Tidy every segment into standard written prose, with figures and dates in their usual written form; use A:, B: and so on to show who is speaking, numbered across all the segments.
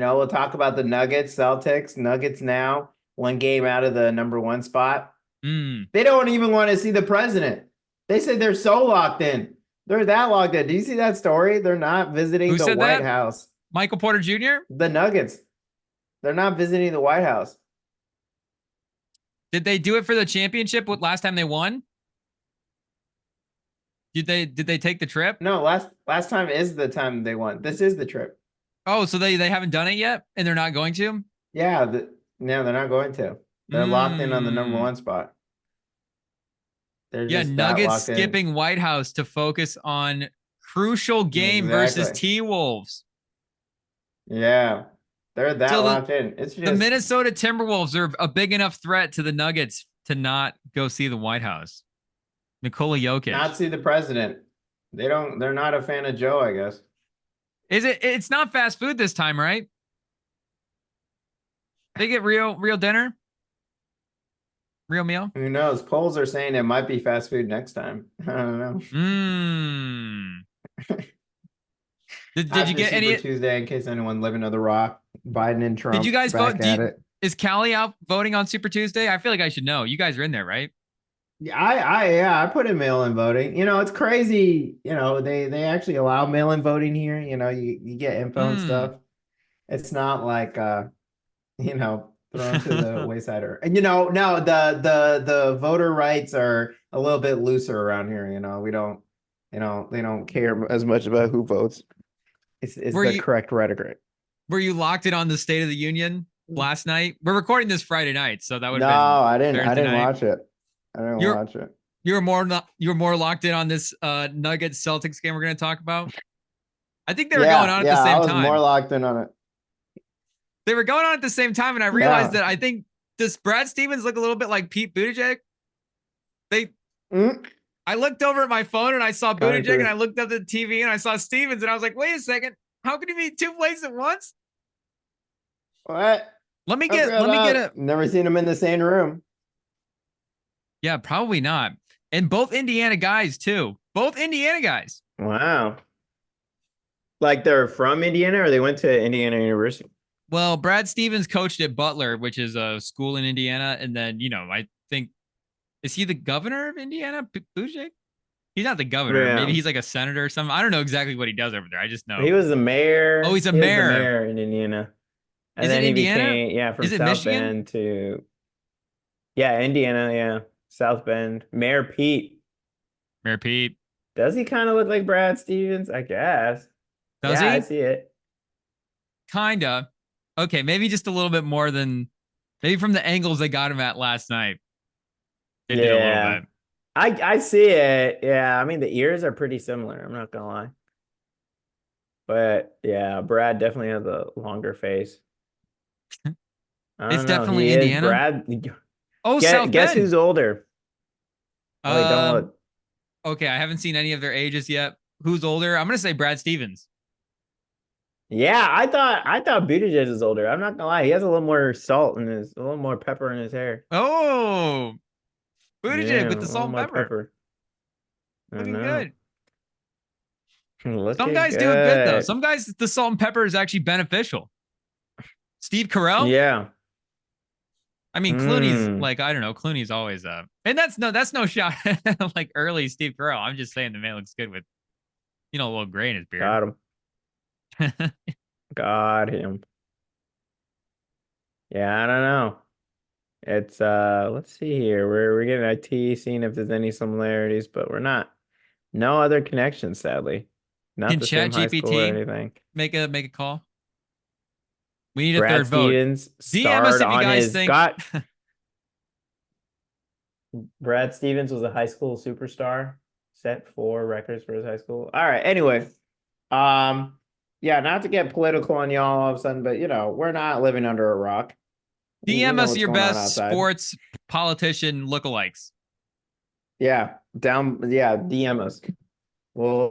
A: We'll talk about the Nuggets, Celtics, Nuggets now, 1 game out of the #1 spot.
B: Mm.
A: They don't even want to see the president. They say they're so locked in. They're that locked in. Do you see that story? They're not visiting
B: Who
A: the
B: said
A: White
B: that?
A: House.
B: Michael Porter Jr.?
A: The Nuggets. They're not visiting the White House.
B: Did they do it for the championship last time they won? Did they take the trip?
A: No, last time is the time they won. This is the trip.
B: Oh, so they haven't done it yet and they're not going to?
A: Yeah, no, they're not going to. They're locked in on the
B: Mm.
A: #1 spot. They're
B: Yeah,
A: just that
B: Nuggets
A: locked in.
B: skipping White House to focus on crucial game versus
A: Exactly.
B: T-Wolves.
A: Yeah. They're that
B: So
A: locked in. It's
B: the
A: just
B: Minnesota Timberwolves are a big enough threat to the Nuggets to not go see the White House. Nikola
A: not
B: Jokic.
A: see the president. They're not a fan of Joe, I guess.
B: It's not fast food this time, right? They get real dinner? Real meal?
A: Who knows? Polls are saying it might be fast food next time. I don't know.
B: Mmm. Did you
A: After
B: get
A: Super
B: any?
A: Tuesday, in case anyone living under the rock, Biden and
B: Did you
A: Trump
B: guys vote?
A: back at it.
B: Is Callie out voting on Super Tuesday? I feel like I should know. You guys are in there, right?
A: Yeah, I put in mail-in voting. It's crazy. They actually allow mail-in voting here. You get info and
B: Hmm.
A: stuff. It's not like thrown to the wayside or and no, the voter rights are a little bit looser around here. We don't, they don't care as much about who votes. It's
B: Were
A: the
B: you
A: correct rhetoric.
B: were you locked in on the State of the Union last night? We're recording this Friday night, so that would
A: No,
B: have been
A: I
B: Thursday
A: didn't
B: night.
A: watch it. I didn't
B: You're
A: watch it.
B: you're more locked in on this Nuggets Celtics game we're going to talk about. I think they were going
A: Yeah,
B: on at the
A: yeah, I
B: same
A: was more
B: time.
A: locked in on it.
B: They were going on at the same time, and I realized
A: Yeah.
B: that I think does Brad Stevens look a little bit like Pete Buttigieg? They
A: Mm,
B: I looked over at my phone and I saw
A: kind of
B: Buttigieg, and I
A: true.
B: looked up at the TV and I saw Stevens, and I was like, wait a second, how can he be two places at once?
A: What? Okay,
B: Let me get
A: that.
B: a
A: Never seen them in the same room.
B: yeah, probably not. And both Indiana guys too. Both Indiana guys.
A: Wow. Like they're from Indiana or they went to Indiana University?
B: Well, Brad Stevens coached at Butler, which is a school in Indiana, and then I think is he the governor of Indiana? Buttigieg? He's not the governor. Maybe
A: Yeah.
B: he's like a senator or something. I don't know exactly what he does over there. I just know.
A: He was the
B: Oh,
A: mayor.
B: he's a
A: He was the
B: mayor.
A: mayor in Indiana. And
B: Is it
A: then he
B: Indiana?
A: became, yeah, from
B: Is it
A: South
B: Michigan?
A: Bend to, yeah, Indiana, yeah. South Bend. Mayor Pete.
B: Mayor Pete.
A: Does he kind of look like Brad Stevens? I guess.
B: Does
A: Yeah, I
B: he?
A: see it.
B: Kinda. Okay, maybe just a little bit more than maybe from the angles they got him at last night. They did a little
A: Yeah.
B: bit.
A: I see it. Yeah, I mean the ears are pretty similar, I'm not gonna lie. But yeah, Brad definitely has a longer face. I
B: It's
A: don't know.
B: definitely
A: He is
B: Indiana.
A: Brad.
B: Oh, South
A: Guess
B: Bend.
A: who's older? Oh, wait, don't
B: Um,
A: look.
B: okay, I haven't seen any of their ages yet. Who's older? I'm gonna say Brad Stevens.
A: Yeah, I thought Buttigieg is older. I'm not gonna lie. He has a little more salt in his, a little more pepper in his hair.
B: Oh, Buttigieg
A: Yeah,
B: with
A: a
B: the
A: little
B: salt and
A: more
B: pepper.
A: pepper. I
B: Looking
A: know.
B: good. Some
A: Looking
B: guys do it good though.
A: good.
B: Some guys the salt and pepper is actually beneficial. Steve Carell.
A: Yeah.
B: I mean, Clooney's
A: Mm,
B: like I don't know. Clooney's always and that's no shot like early Steve Carell. I'm just saying the man looks good with a little gray in his beard.
A: got him. Got him. Yeah, I don't know. It's let's see here. We're getting a T, seeing if there's any similarities, but we're not. No other connections, sadly. Not
B: Can
A: the
B: Chat
A: same high school or
B: GPT
A: anything.
B: make a call? We need a
A: Brad
B: third vote.
A: Stevens
B: DM us
A: starred
B: if you
A: on
B: guys
A: his
B: think.
A: got Brad Stevens was a high school superstar, set 4 records for his high school. All right, anyway. Yeah, not to get political on y'all all of a sudden, but we're not living under a rock. We
B: DM
A: know
B: us
A: what's
B: your
A: going on
B: best
A: outside.
B: sports politician lookalikes.
A: Yeah, DM us. We'll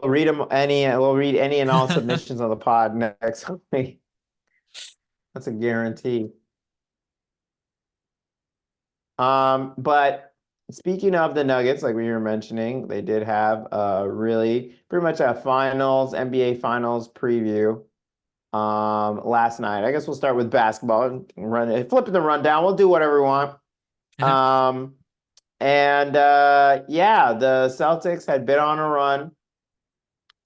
A: read we'll read any and all submissions on the pod next week. That's a guarantee. But speaking of the Nuggets, like we were mentioning, they did have really pretty much a NBA finals preview. last night. I guess we'll start with basketball and flipping the rundown. We'll do whatever we want. Um, yeah, the Celtics had been on a run,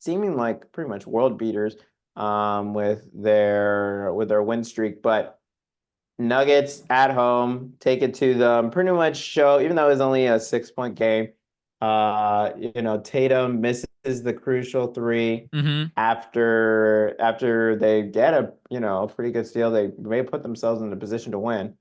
A: seeming like pretty much world beaters with their win streak, but Nuggets at home take it to them, pretty much show, even though it was only a 6-point game, Tatum misses the crucial three
B: Mm-hmm.
A: after they get a pretty good steal. They may put themselves in a position to win.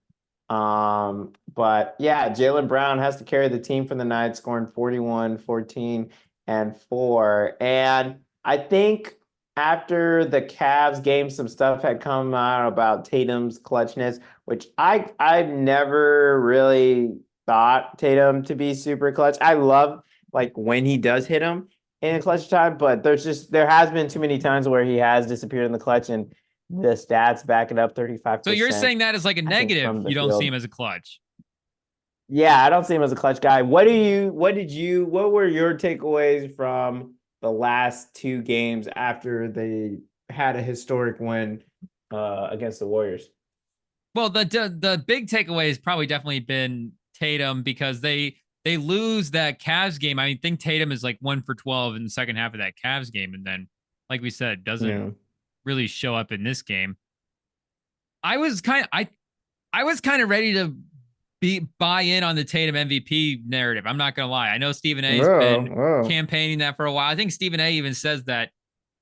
A: But yeah, Jaylen Brown has to carry the team for the night, scoring 41, 14, and 4. And I think after the Cavs game, some stuff had come out about Tatum's clutchness, which I've never really thought Tatum to be super clutch. I love like when he does hit him in a clutch time, but there has been too many times where he has disappeared in the clutch, and the stats back it up,
B: So
A: 35%.
B: you're saying that as like a
A: I think
B: negative.
A: from the
B: You don't see
A: field.
B: him as a clutch.
A: Yeah, I don't see him as a clutch guy. What were your takeaways from the last two games after they had a historic win against the Warriors?
B: Well, the big takeaway has probably definitely been Tatum because they lose that Cavs game. I mean, think Tatum is like 1 for 12 in the second half of that Cavs game, and then, like we said, doesn't
A: Yeah.
B: really show up in this game. I was kind of I was kind of ready to buy in on the Tatum MVP narrative. I'm not gonna lie. I know Stephen A. has
A: Whoa,
B: been
A: whoa.
B: campaigning that for a while. I think Stephen A. even says that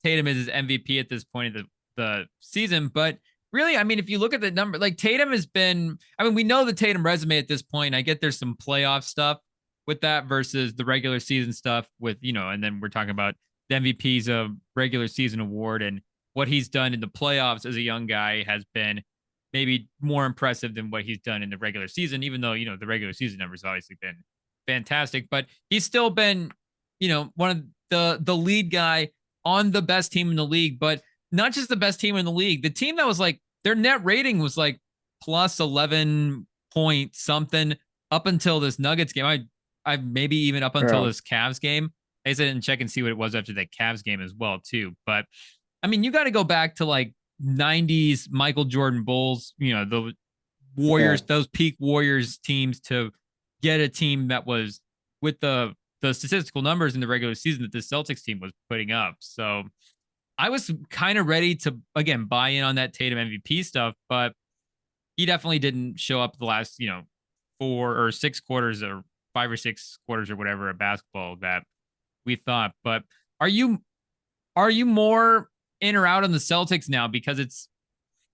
B: Tatum is his MVP at this point of the season. But really, I mean, if you look at the number, like Tatum has been, I mean, we know the Tatum resume at this point. I get there's some playoff stuff with that versus the regular season stuff with, and then we're talking about the MVP's a regular season award, and what he's done in the playoffs as a young guy has been maybe more impressive than what he's done in the regular season, even though, the regular season numbers obviously been fantastic, but he's still been, one of the lead guy on the best team in the league, but not just the best team in the league. The team that was like their net rating was like plus 11 point something up until this Nuggets game. I maybe even up until
A: Yeah.
B: this Cavs game. I didn't check and see what it was after that Cavs game as well too. But I mean, you got to go back to like 90s Michael Jordan Bulls, the
A: Yeah.
B: Warriors, those peak Warriors teams to get a team that was with the statistical numbers in the regular season that the Celtics team was putting up. So I was kind of ready to again buy in on that Tatum MVP stuff, but he definitely didn't show up the last, 4 or 6 quarters or 5 or 6 quarters or whatever of basketball that we thought. But are you more in or out on the Celtics now? Because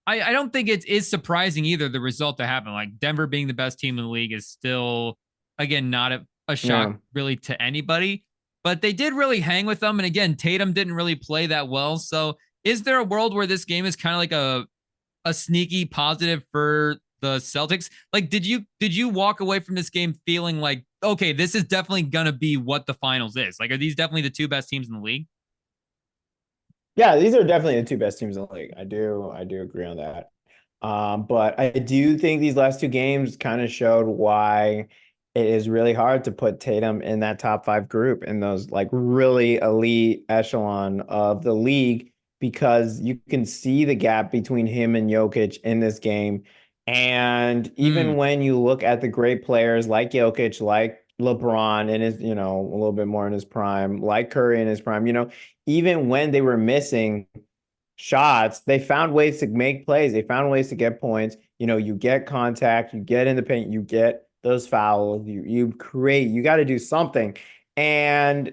B: I don't think it is surprising either the result that happened. Like Denver being the best team in the league is still again not a shock
A: Yeah.
B: really to anybody, but they did really hang with them. And again, Tatum didn't really play that well. So is there a world where this game is kind of like a sneaky positive for the Celtics? Like, did you walk away from this game feeling like, okay, this is definitely gonna be what the finals is? Like, are these definitely the two best teams in the league?
A: Yeah, these are definitely the two best teams in the league. I do agree on that. But I do think these last two games kind of showed why it is really hard to put Tatum in that top five group in those like really elite echelon of the league, because you can see the gap between him and Jokic in this game. And
B: Hmm.
A: even when you look at the great players like Jokic, like LeBron in his, a little bit more in his prime, like Curry in his prime, even when they were missing shots, they found ways to make plays. They found ways to get points. You get contact, you get in the paint, you get those fouls, you create, you got to do something. And,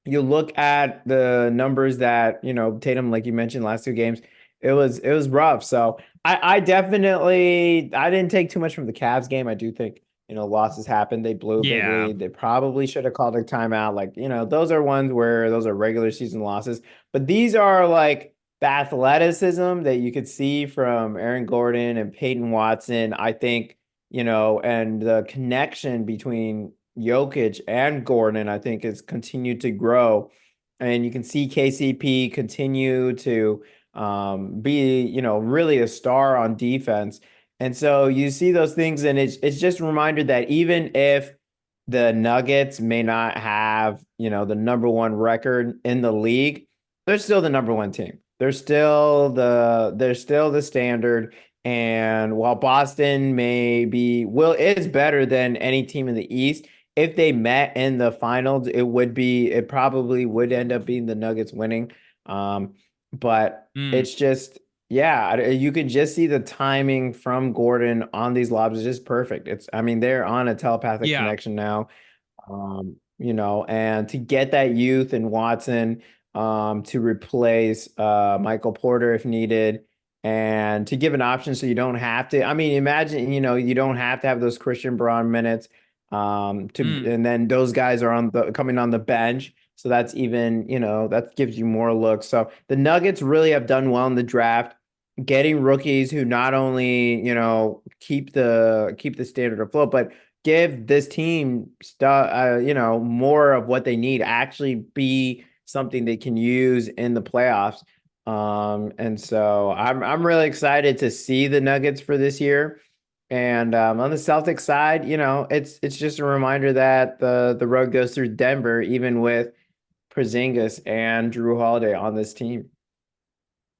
A: you look at the numbers that, Tatum, like you mentioned, last two games, it was rough. So I didn't take too much from the Cavs game. I do think, losses happen. They blew a big
B: Yeah.
A: lead. They probably should have called a timeout. Like, those are ones where those are regular season losses. But these are like the athleticism that you could see from Aaron Gordon and Peyton Watson, I think, and the connection between Jokic and Gordon, I think, has continued to grow. And you can see KCP continue to be, really a star on defense. And so you see those things, and it's just a reminder that even if the Nuggets may not have, the number one record in the league, They're still the number one team. They're still the standard. And while Boston is better than any team in the East, if they met in the finals, it probably would end up being the Nuggets winning. But
B: Mm,
A: it's just, yeah, you can just see the timing from Gordon on these lobs is just perfect. I mean, they're on a telepathic
B: yeah.
A: connection now. And to get that youth and Watson, to replace Michael Porter if needed, and to give an option so you don't have to. I mean, imagine, you don't have to have those Christian Braun minutes.
B: Mm,
A: And then those guys are coming on the bench. So that's even, that gives you more looks. So the Nuggets really have done well in the draft, getting rookies who not only, keep the standard afloat, but give this team stuff, more of what they need, actually be something they can use in the playoffs. And so I'm really excited to see the Nuggets for this year. And on the Celtics side, it's just a reminder that the road goes through Denver, even with Porzingis and Drew Holiday on this team.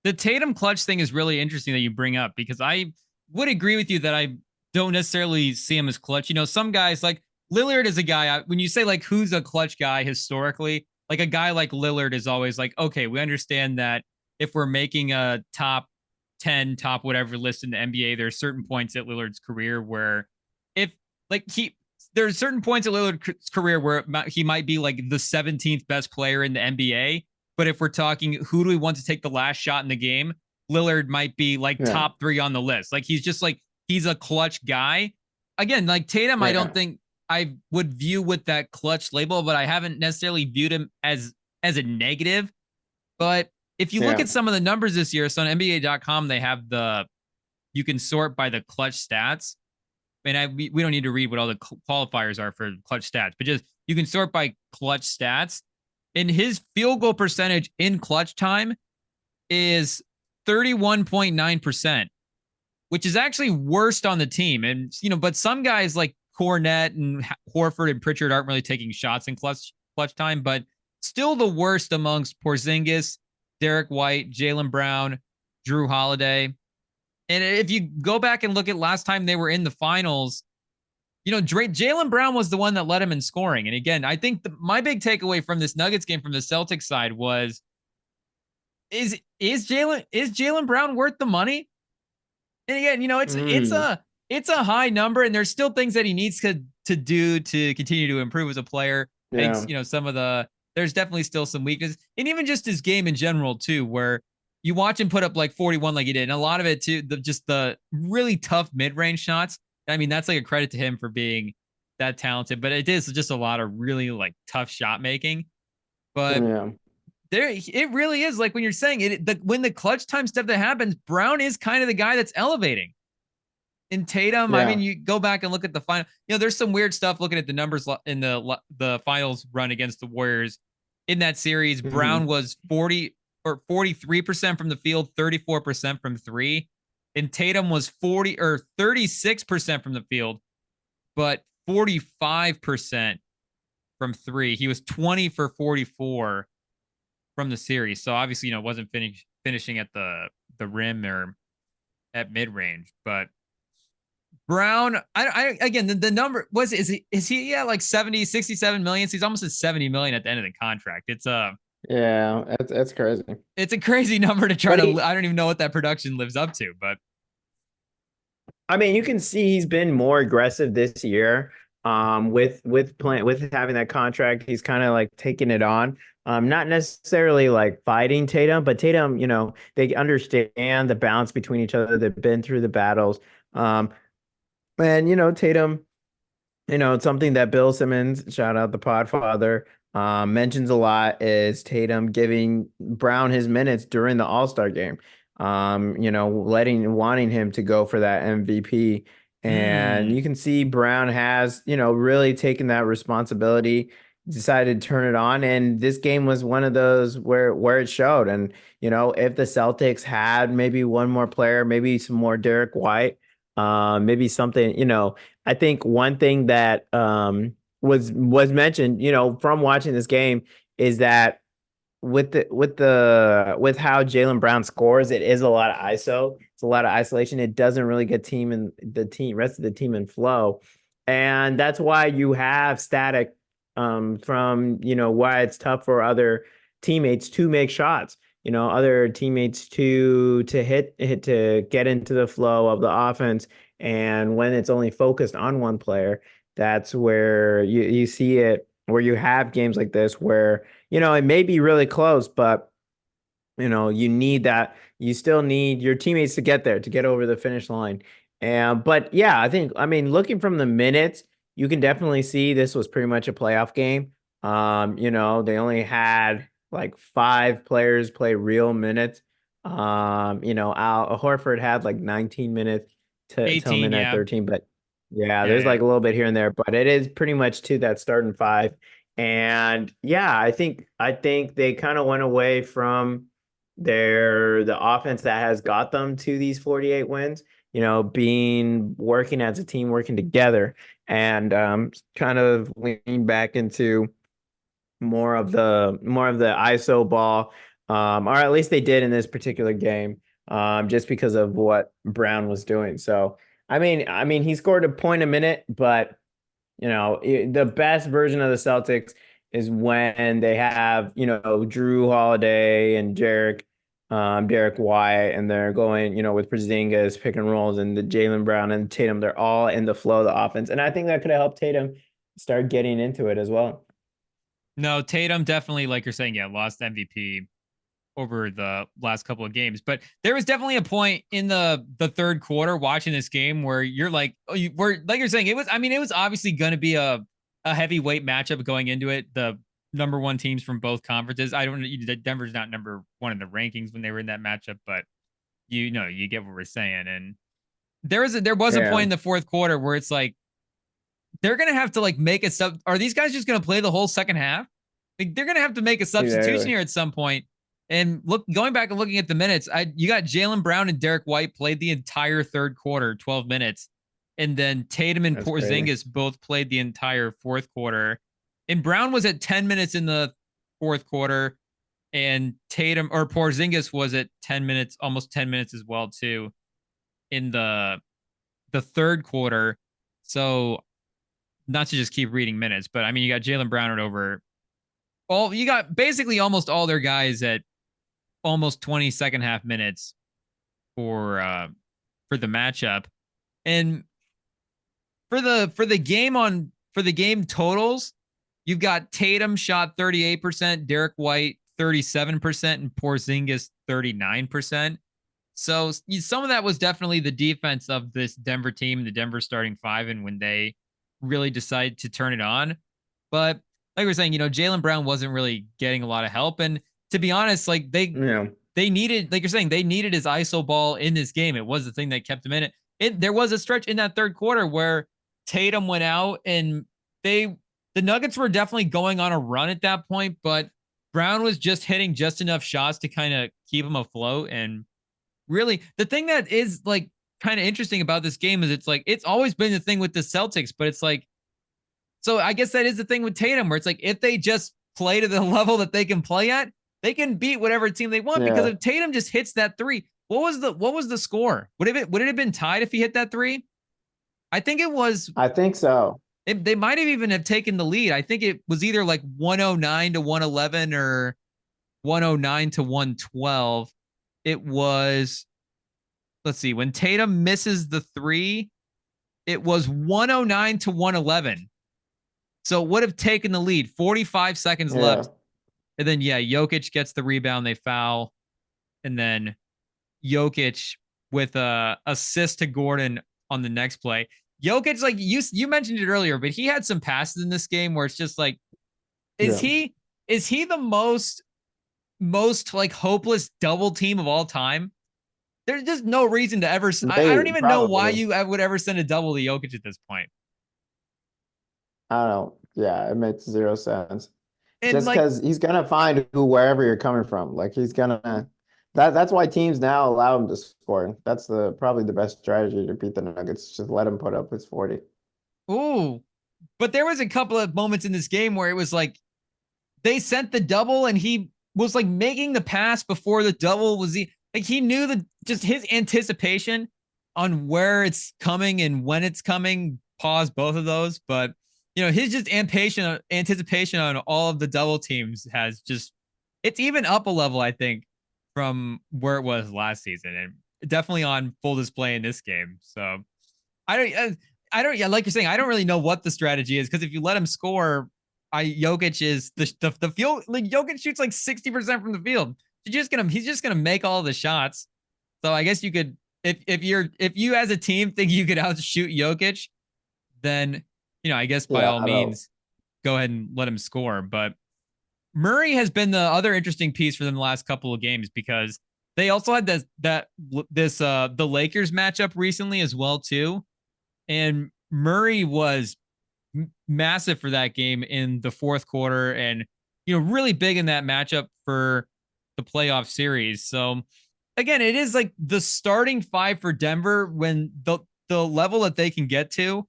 B: the Tatum clutch thing is really interesting that you bring up because I would agree with you that I don't necessarily see him as clutch. You know, some guys like Lillard is a guy, when you say like who's a clutch guy historically, like a guy like Lillard is always like, okay, we understand that if we're making a top 10, top whatever list in the NBA, there are certain points at Lillard's career where if like there's certain points at Lillard's career where he might be like the 17th best player in the NBA. But if we're talking who do we want to take the last shot in the game, Lillard might be like
A: Yeah.
B: top 3 on the list. Like he's just like he's a clutch guy. Again, like Tatum, I don't
A: Yeah.
B: think I would view with that clutch label, but I haven't necessarily viewed him as a negative. But if you look
A: Yeah.
B: at some of the numbers this year, so on NBA.com, they have you can sort by the clutch stats. And we don't need to read what all the qualifiers are for clutch stats, but just you can sort by clutch stats. And his field goal percentage in clutch time is 31.9%, which is actually worst on the team. And, but some guys like Cornette and Horford and Pritchard aren't really taking shots in clutch time, but still the worst amongst Porzingis, Derek White, Jaylen Brown, Drew Holiday. And if you go back and look at last time they were in the finals, Jaylen Brown was the one that led him in scoring. And again, I think my big takeaway from this Nuggets game from the Celtics side was, is Jaylen Brown worth the money? And again, it's a high number, and there's still things that he needs to do to continue to improve as a player. I
A: Yeah.
B: think there's definitely still some weakness, and even just his game in general too, where you watch him put up like 41 like he did, and a lot of it too, just the really tough mid-range shots. I mean, that's like a credit to him for being that talented, but it is just a lot of really like tough shot making. But
A: Yeah.
B: it really is like when you're saying it, when the clutch time stuff that happens, Brown is kind of the guy that's elevating. In Tatum, I mean,
A: Yeah.
B: you go back and look at the final. There's some weird stuff looking at the numbers in the finals run against the Warriors in that series. Brown
A: Mhm.
B: was 43% from the field, 34% from three, and Tatum was 36% from the field, but 45% from three. He was 20 for 44 from the series. So obviously, wasn't finishing at the rim or at mid range, but Brown, I again, the number is he at like 70, 67 million? So he's almost at 70 million at the end of the contract.
A: Yeah, that's crazy.
B: It's a crazy number to try
A: But
B: to, I don't even know what that production lives up to, but
A: I mean, you can see he's been more aggressive this year. With having that contract, he's kind of like taking it on. Not necessarily like fighting Tatum, but Tatum, they understand the balance between each other. They've been through the battles. And Tatum, it's something that Bill Simmons, shout out the Podfather, mentions a lot is Tatum giving Brown his minutes during the All-Star game. Wanting him to go for that MVP. And you can see Brown has, really taken that responsibility, decided to turn it on. And this game was one of those where it showed. And, if the Celtics had maybe one more player, maybe some more Derek White, maybe something, I think one thing that was mentioned, from watching this game is that with how Jaylen Brown scores, it is a lot of ISO. It's a lot of isolation. It doesn't really get the rest of the team in flow. And that's why you have static from, why it's tough for other teammates to make shots. Other teammates to hit to get into the flow of the offense. And when it's only focused on one player, that's where you see it, where you have games like this where, it may be really close, but you still need your teammates to get there, to get over the finish line. And but yeah, I mean, looking from the minutes, you can definitely see this was pretty much a playoff game. They only had like 5 players play real minutes. Al Horford had like 19 minutes till
B: 18,
A: minute
B: yeah.
A: 13, but yeah,
B: Yeah,
A: there's
B: yeah.
A: like a little bit here and there, but it is pretty much to that starting five. And yeah, I think they kind of went away from the offense that has got them to these 48 wins, being working as a team, working together, and kind of lean back into more of the ISO ball. Or at least they did in this particular game, just because of what Brown was doing. So I mean, he scored a point a minute, but the best version of the Celtics is when they have, Drew Holiday and Derek White, and they're going, with Porzingis, pick and rolls, and the Jaylen Brown and Tatum, they're all in the flow of the offense. And I think that could have helped Tatum start getting into it as well.
B: No, Tatum definitely, like you're saying, yeah, lost MVP over the last couple of games. But there was definitely a point in the third quarter watching this game where you're like, oh, were like you're saying, it was. I mean, it was obviously going to be a heavyweight matchup going into it. The number one teams from both conferences. I don't. Denver's not number one in the rankings when they were in that matchup, but you get what we're saying. And there was a point
A: Yeah,
B: in the fourth quarter where it's like they're gonna have to like make a sub. Are these guys just gonna play the whole second half? Like they're gonna have to make a substitution
A: exactly.
B: here at some point. And going back and looking at the minutes, you got Jaylen Brown and Derek White played the entire third quarter, 12 minutes, and then Tatum and
A: That's crazy.
B: Porzingis both played the entire fourth quarter. And Brown was at 10 minutes in the fourth quarter, and Tatum or Porzingis was at 10 minutes, almost 10 minutes as well too, in the third quarter. So not to just keep reading minutes, but I mean, you got Jaylen Brown at over you got basically almost all their guys at almost 20 second half minutes for the matchup. And for the game totals, you've got Tatum shot 38%, Derek White 37%, and Porzingis 39%. So some of that was definitely the defense of this Denver team, the Denver starting five, and when they really decided to turn it on. But like we were saying, Jaylen Brown wasn't really getting a lot of help. And to be honest, like
A: Yeah.
B: they needed, like you're saying, they needed his ISO ball in this game. It was the thing that kept him in it. There was a stretch in that third quarter where Tatum went out and the Nuggets were definitely going on a run at that point, but Brown was just hitting just enough shots to kind of keep him afloat. And really, the thing that is like kind of interesting about this game is it's like it's always been the thing with the Celtics, but it's like, so I guess that is the thing with Tatum, where it's like if they just play to the level that they can play at, they can beat whatever team they want. Because
A: Yeah.
B: if Tatum just hits that three, what was the score? Would it have been tied if he hit that three? I think it was.
A: I think so.
B: They might have even have taken the lead. I think it was either like 109 to 111 or 109 to 112. It was, let's see, when Tatum misses the three, it was 109 to 111. So it would have taken the lead. 45 seconds
A: Yeah.
B: left. And then, yeah, Jokic gets the rebound. They foul. And then Jokic with a assist to Gordon on the next play. Jokic, like you mentioned it earlier, but he had some passes in this game where it's just like, is
A: Yeah.
B: he the most like hopeless double team of all time? There's just no reason to ever. I don't
A: Maybe,
B: even know why
A: probably.
B: you would ever send a double to Jokic at this point.
A: I don't know. Yeah, it makes zero sense.
B: And
A: Just
B: like,
A: because he's gonna find who wherever you're coming from. Like he's gonna that's why teams now allow him to score. That's the probably the best strategy to beat the Nuggets. Just let him put up his 40.
B: ooh, but there was a couple of moments in this game where it was like they sent the double and he was like making the pass before the double was like he knew that just his anticipation on where it's coming and when it's coming. Pause both of those, but his just anticipation on all of the double teams has just it's even up a level, I think, from where it was last season, and definitely on full display in this game. So I don't, yeah, like you're saying, I don't really know what the strategy is because if you let him score, Jokic is the field. Like Jokic shoots like 60% from the field. He's just gonna make all the shots. So I guess you could, if you as a team think you could outshoot Jokic, then I guess by all means go ahead and let him score. But Murray has been the other interesting piece for them the last couple of games because they also had the Lakers matchup recently as well too. And Murray was massive for that game in the fourth quarter and, really big in that matchup for the playoff series. So again, it is like the starting five for Denver when the level that they can get to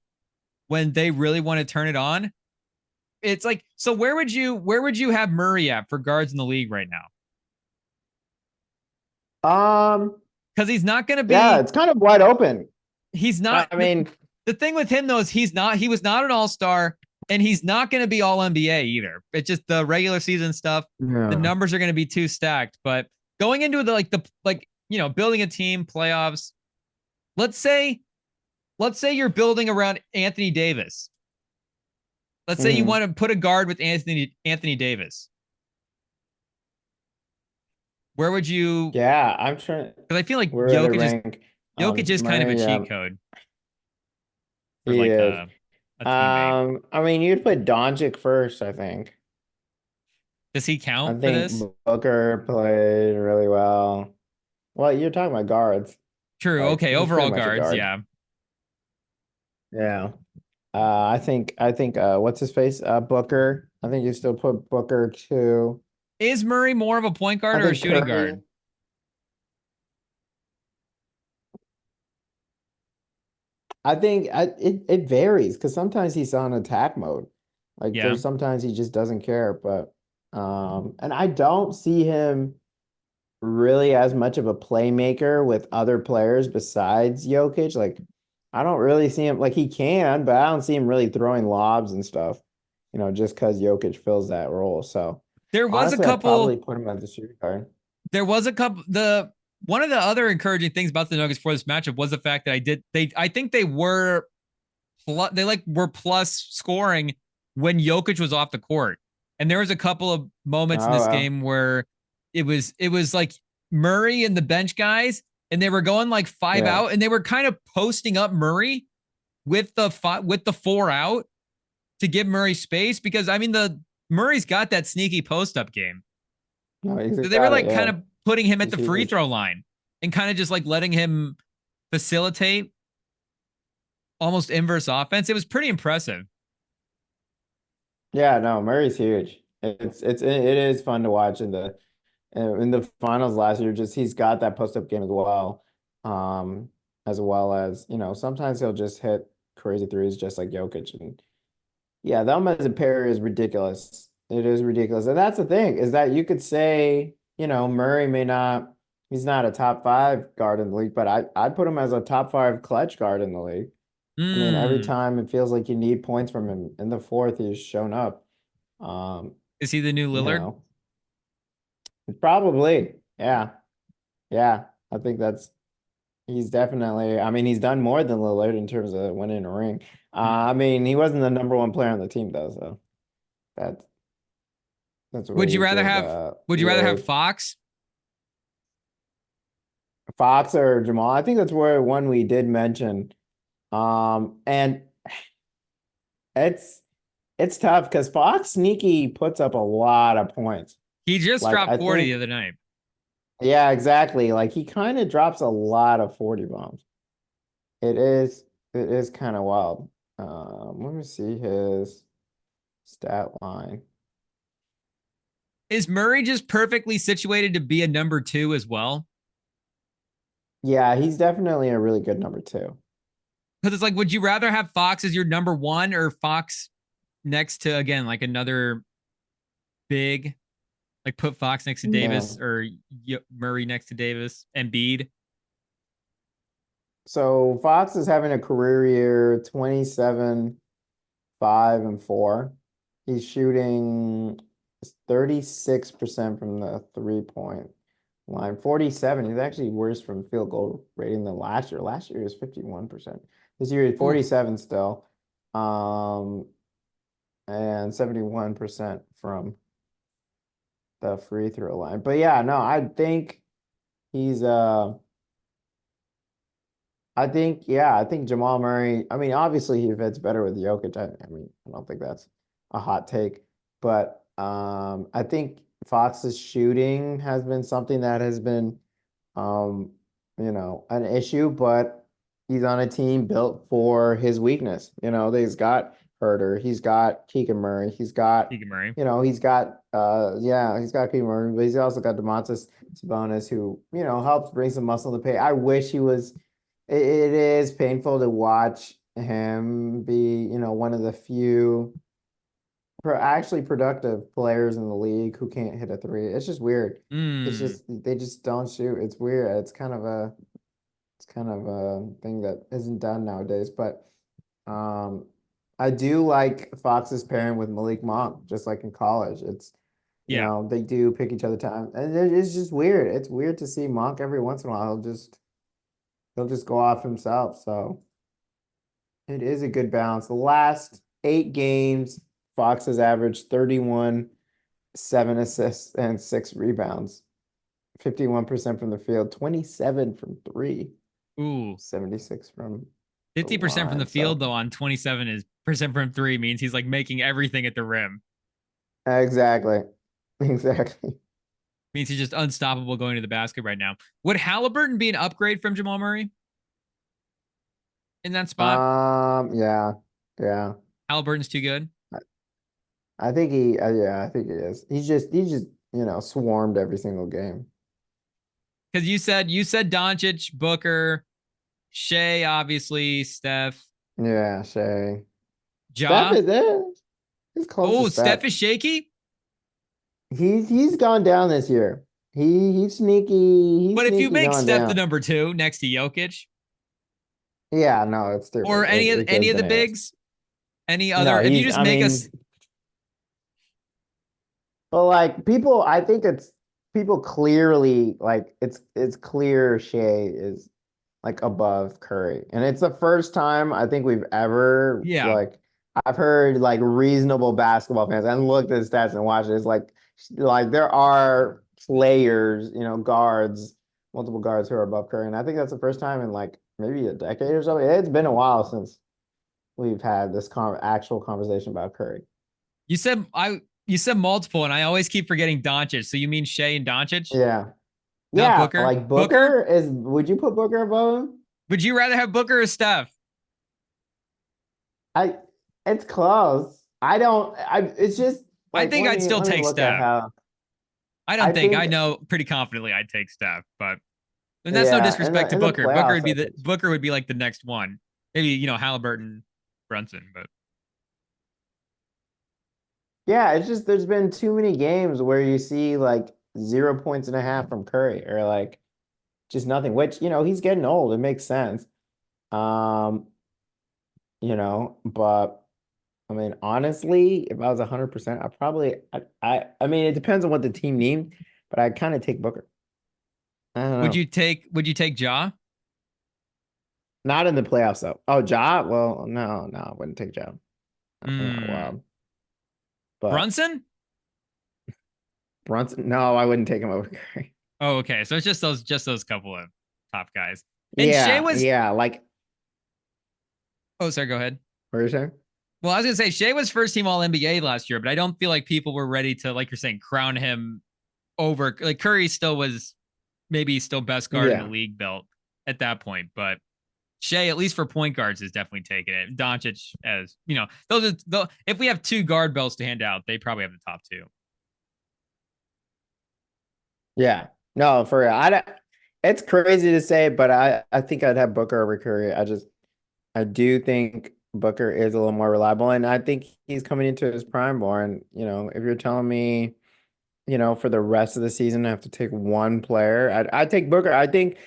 B: when they really want to turn it on. It's like, so where would you have Murray at for guards in the league right now? Because he's not going to be.
A: Yeah, it's kind of wide open.
B: He's not.
A: I mean,
B: the thing with him though is he was not an all-star and he's not going to be all NBA either. It's just the regular season stuff. Yeah. The numbers are going to be too stacked, but going into building a team playoffs, let's say you're building around Anthony Davis. Let's say you want to put a guard with Anthony Davis. Where would you?
A: Yeah, I'm trying.
B: Because I feel like Jokic is kind of a cheat code. For
A: he
B: like
A: is.
B: a teammate.
A: I mean, you'd put Doncic first, I think.
B: Does he count
A: I
B: for this?
A: Booker played really well. Well, you're talking about guards.
B: True. Like, okay. Overall guards. Guard. Yeah.
A: Yeah. I think what's his face? Booker. I think you still put Booker too.
B: Is Murray more of a point guard or a shooting guard?
A: I think it varies because sometimes he's on attack mode. Like there's sometimes he just doesn't care. But and I don't see him really as much of a playmaker with other players besides Jokic. Like I don't really see him like he can, but I don't see him really throwing lobs and stuff, just because Jokic fills that role. So
B: there was honestly, a couple.
A: I'd probably put him as a shooting guard.
B: There was a couple. One of the other encouraging things about the Nuggets for this matchup was the fact that I think they were plus scoring when Jokic was off the court. And there was a couple of moments in this game where it was like Murray and the bench guys, and they were going like 5 out, and they were kind of posting up Murray with the 4 out to give Murray space because I mean Murray's got that sneaky post up game. No, so they were like kind of putting him at the free throw line and kind of just like letting him facilitate almost inverse offense. It was pretty impressive.
A: Yeah, no, Murray's huge. It is fun to watch in the finals last year. Just he's got that post up game as well. As well as, sometimes he'll just hit crazy threes just like Jokic. And yeah, them as a pair is ridiculous. It is ridiculous. And that's the thing, is that you could say, Murray he's not a top 5 guard in the league, but I'd put him as a top 5 clutch guard in the league. I mean, every time it feels like you need points from him in the fourth, he's shown up.
B: Is he the new Lillard?
A: Probably. Yeah. Yeah. I think he's definitely, I mean, he's done more than Lillard in terms of winning a ring. I mean, he wasn't the number 1 player on the team though, so that's
B: would you rather have Fox?
A: Fox or Jamal? I think that's where one we did mention. And it's tough because Fox sneaky puts up a lot of points.
B: He just dropped 40 the other night.
A: Yeah, exactly. Like he kind of drops a lot of 40 bombs. It is kind of wild. Let me see his stat line.
B: Is Murray just perfectly situated to be a number 2 as well?
A: Yeah, he's definitely a really good number 2.
B: Because it's like, would you rather have Fox as your number 1 or Fox next to, again, like another big Like put Fox next to
A: Yeah.
B: Davis or Murray next to Davis, Embiid.
A: So Fox is having a career year, 27, 5, and 4. He's shooting 36% from the 3-point line. 47. He's actually worse from field goal rating than last year. Last year he was 51%. This year he's
B: Ooh,
A: 47 still. Um, and 71% from the free throw line. But yeah, no, I think he's I think Jamal Murray, I mean, obviously he fits better with Jokic. I mean, I don't think that's a hot take, but I think Fox's shooting has been something that has been um, an issue, but he's on a team built for his weakness. He's got Herter, he's got Keegan Murray, he's got,
B: Keegan Murray.
A: he's got Keegan Murray, but he's also got Domantas Sabonis who, helps bring some muscle to the paint. I wish he was it is painful to watch him be, one of the few actually productive players in the league who can't hit a three. It's just weird. It's
B: Mm,
A: just they just don't shoot. It's weird. It's kind of a thing that isn't done nowadays. But um I do like Fox's pairing with Malik Monk, just like in college.
B: yeah.
A: They do pick each other time. And it's just weird. It's weird to see Monk every once in a while. He'll just go off himself. So it is a good balance. The last 8 games, Fox has averaged 31, 7 assists, and 6 rebounds. 51% from the field, 27 from three,
B: Ooh,
A: 76 from the
B: 50% from the
A: line.
B: field
A: So
B: though on 27 is percent from three means he's like making everything at the rim.
A: exactly. Exactly.
B: Means he's just unstoppable going to the basket right now. Would Halliburton be an upgrade from Jamal Murray in that spot?
A: Yeah. Yeah.
B: Halliburton's too good.
A: I, I think he is. He's just, swarmed every single game.
B: Because you said Doncic, Booker, Shea, obviously, Steph,
A: Yeah, Shay. Steph
B: Ja.
A: is there. He's close to
B: Oh,
A: Steph.
B: Steph is shaky.
A: He's gone down this year. He's sneaky. He's
B: But if you
A: sneaky
B: make
A: going
B: Steph the
A: down.
B: number two next to Jokic
A: Yeah, no, it's
B: or
A: stupid.
B: any of
A: It
B: any
A: goes
B: of the
A: bananas.
B: bigs, any other,
A: No,
B: if you
A: he's.
B: just
A: I
B: make us,
A: mean, but like people, I think it's people clearly like it's clear Shea is like above Curry, and it's the first time I think we've ever
B: yeah,
A: like I've heard like reasonable basketball fans and looked at the stats and watched it. It's like there are players, guards, multiple guards who are above Curry, and I think that's the first time in like maybe a decade or so. It's been a while since we've had this actual conversation about Curry.
B: you said you said multiple, and I always keep forgetting Doncic. So you mean Shea and Doncic,
A: Yeah.
B: not
A: Yeah,
B: Booker?
A: like
B: Booker?
A: would you put Booker above him?
B: Would you rather have Booker or Steph?
A: I it's close. It's just
B: I
A: like
B: think
A: let
B: I'd
A: me
B: still
A: let me
B: take
A: look at
B: Steph.
A: how
B: I
A: I
B: don't think I
A: think
B: know pretty confidently I'd take Steph, but and that's no
A: yeah,
B: disrespect to
A: in the
B: Booker. Booker would
A: playoffs
B: be
A: I
B: the
A: think
B: Booker would be like the next one. Maybe Halliburton, Brunson, but
A: yeah, it's just there's been too many games where you see like 0 points and a half from Curry or like just nothing, which he's getting old. It makes sense. Um, but I mean, honestly, if I was 100%, I mean, it depends on what the team needs, but I'd kind of take Booker. I don't know.
B: would you take Ja?
A: Not in the playoffs though. Oh, Ja? Well, no, no, I wouldn't take Ja.
B: Hmm.
A: Wow. But
B: Brunson?
A: Brunson, no, I wouldn't take him over Curry.
B: Oh, okay. So it's just those couple of top guys. And Shea
A: Yeah,
B: was
A: yeah. Like,
B: oh, sorry, go ahead.
A: what are you saying?
B: Well, I was gonna say Shea was first team all NBA last year, but I don't feel like people were ready to, like you're saying, crown him over like Curry still was maybe still best guard in the
A: Yeah.
B: league built at that point, but Shea, at least for point guards, is definitely taking it. Doncic, as those are if we have two guard belts to hand out, they probably have the top two.
A: Yeah. No, for real. I don't, it's crazy to say, but I think I'd have Booker over Curry. I do think Booker is a little more reliable, and I think he's coming into his prime more. And if you're telling me for the rest of the season, I have to take one player. I'd take Booker. I think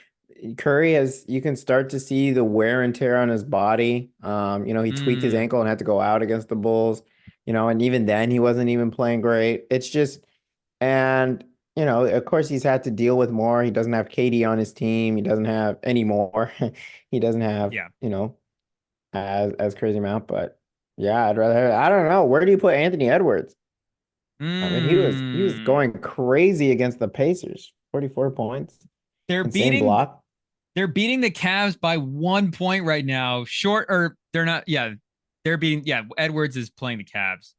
A: Curry you can start to see the wear and tear on his body. He tweaked his
B: Mm,
A: ankle and had to go out against the Bulls, and even then he wasn't even playing great. It's just, and, of course he's had to deal with more. He doesn't have KD on his team. He doesn't have any more. He doesn't have,
B: yeah.
A: as crazy amount, but yeah, I don't know. Where do you put Anthony Edwards? I mean, he was
B: Mm.
A: going crazy against the Pacers. 44 points.
B: They're
A: Insane
B: beating
A: block.
B: they're beating the Cavs by 1 point right now. Short or they're not. Yeah, they're beating. Yeah, Edwards is playing the Cavs,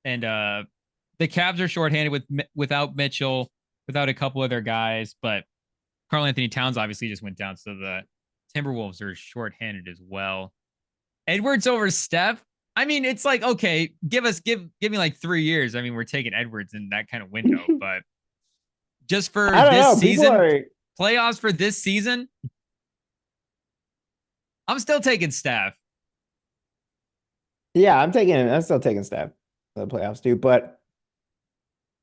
B: and the Cavs are shorthanded without Mitchell, without a couple other guys, but Karl Anthony Towns obviously just went down, so the Timberwolves are shorthanded as well. Edwards over Steph. I mean, it's like, okay, give me like 3 years. I mean, we're taking Edwards in that kind of window, but just for
A: I don't
B: this
A: know. People
B: season,
A: are,
B: playoffs for this season, I'm still taking Steph.
A: yeah, I'm still taking Steph for the playoffs too. But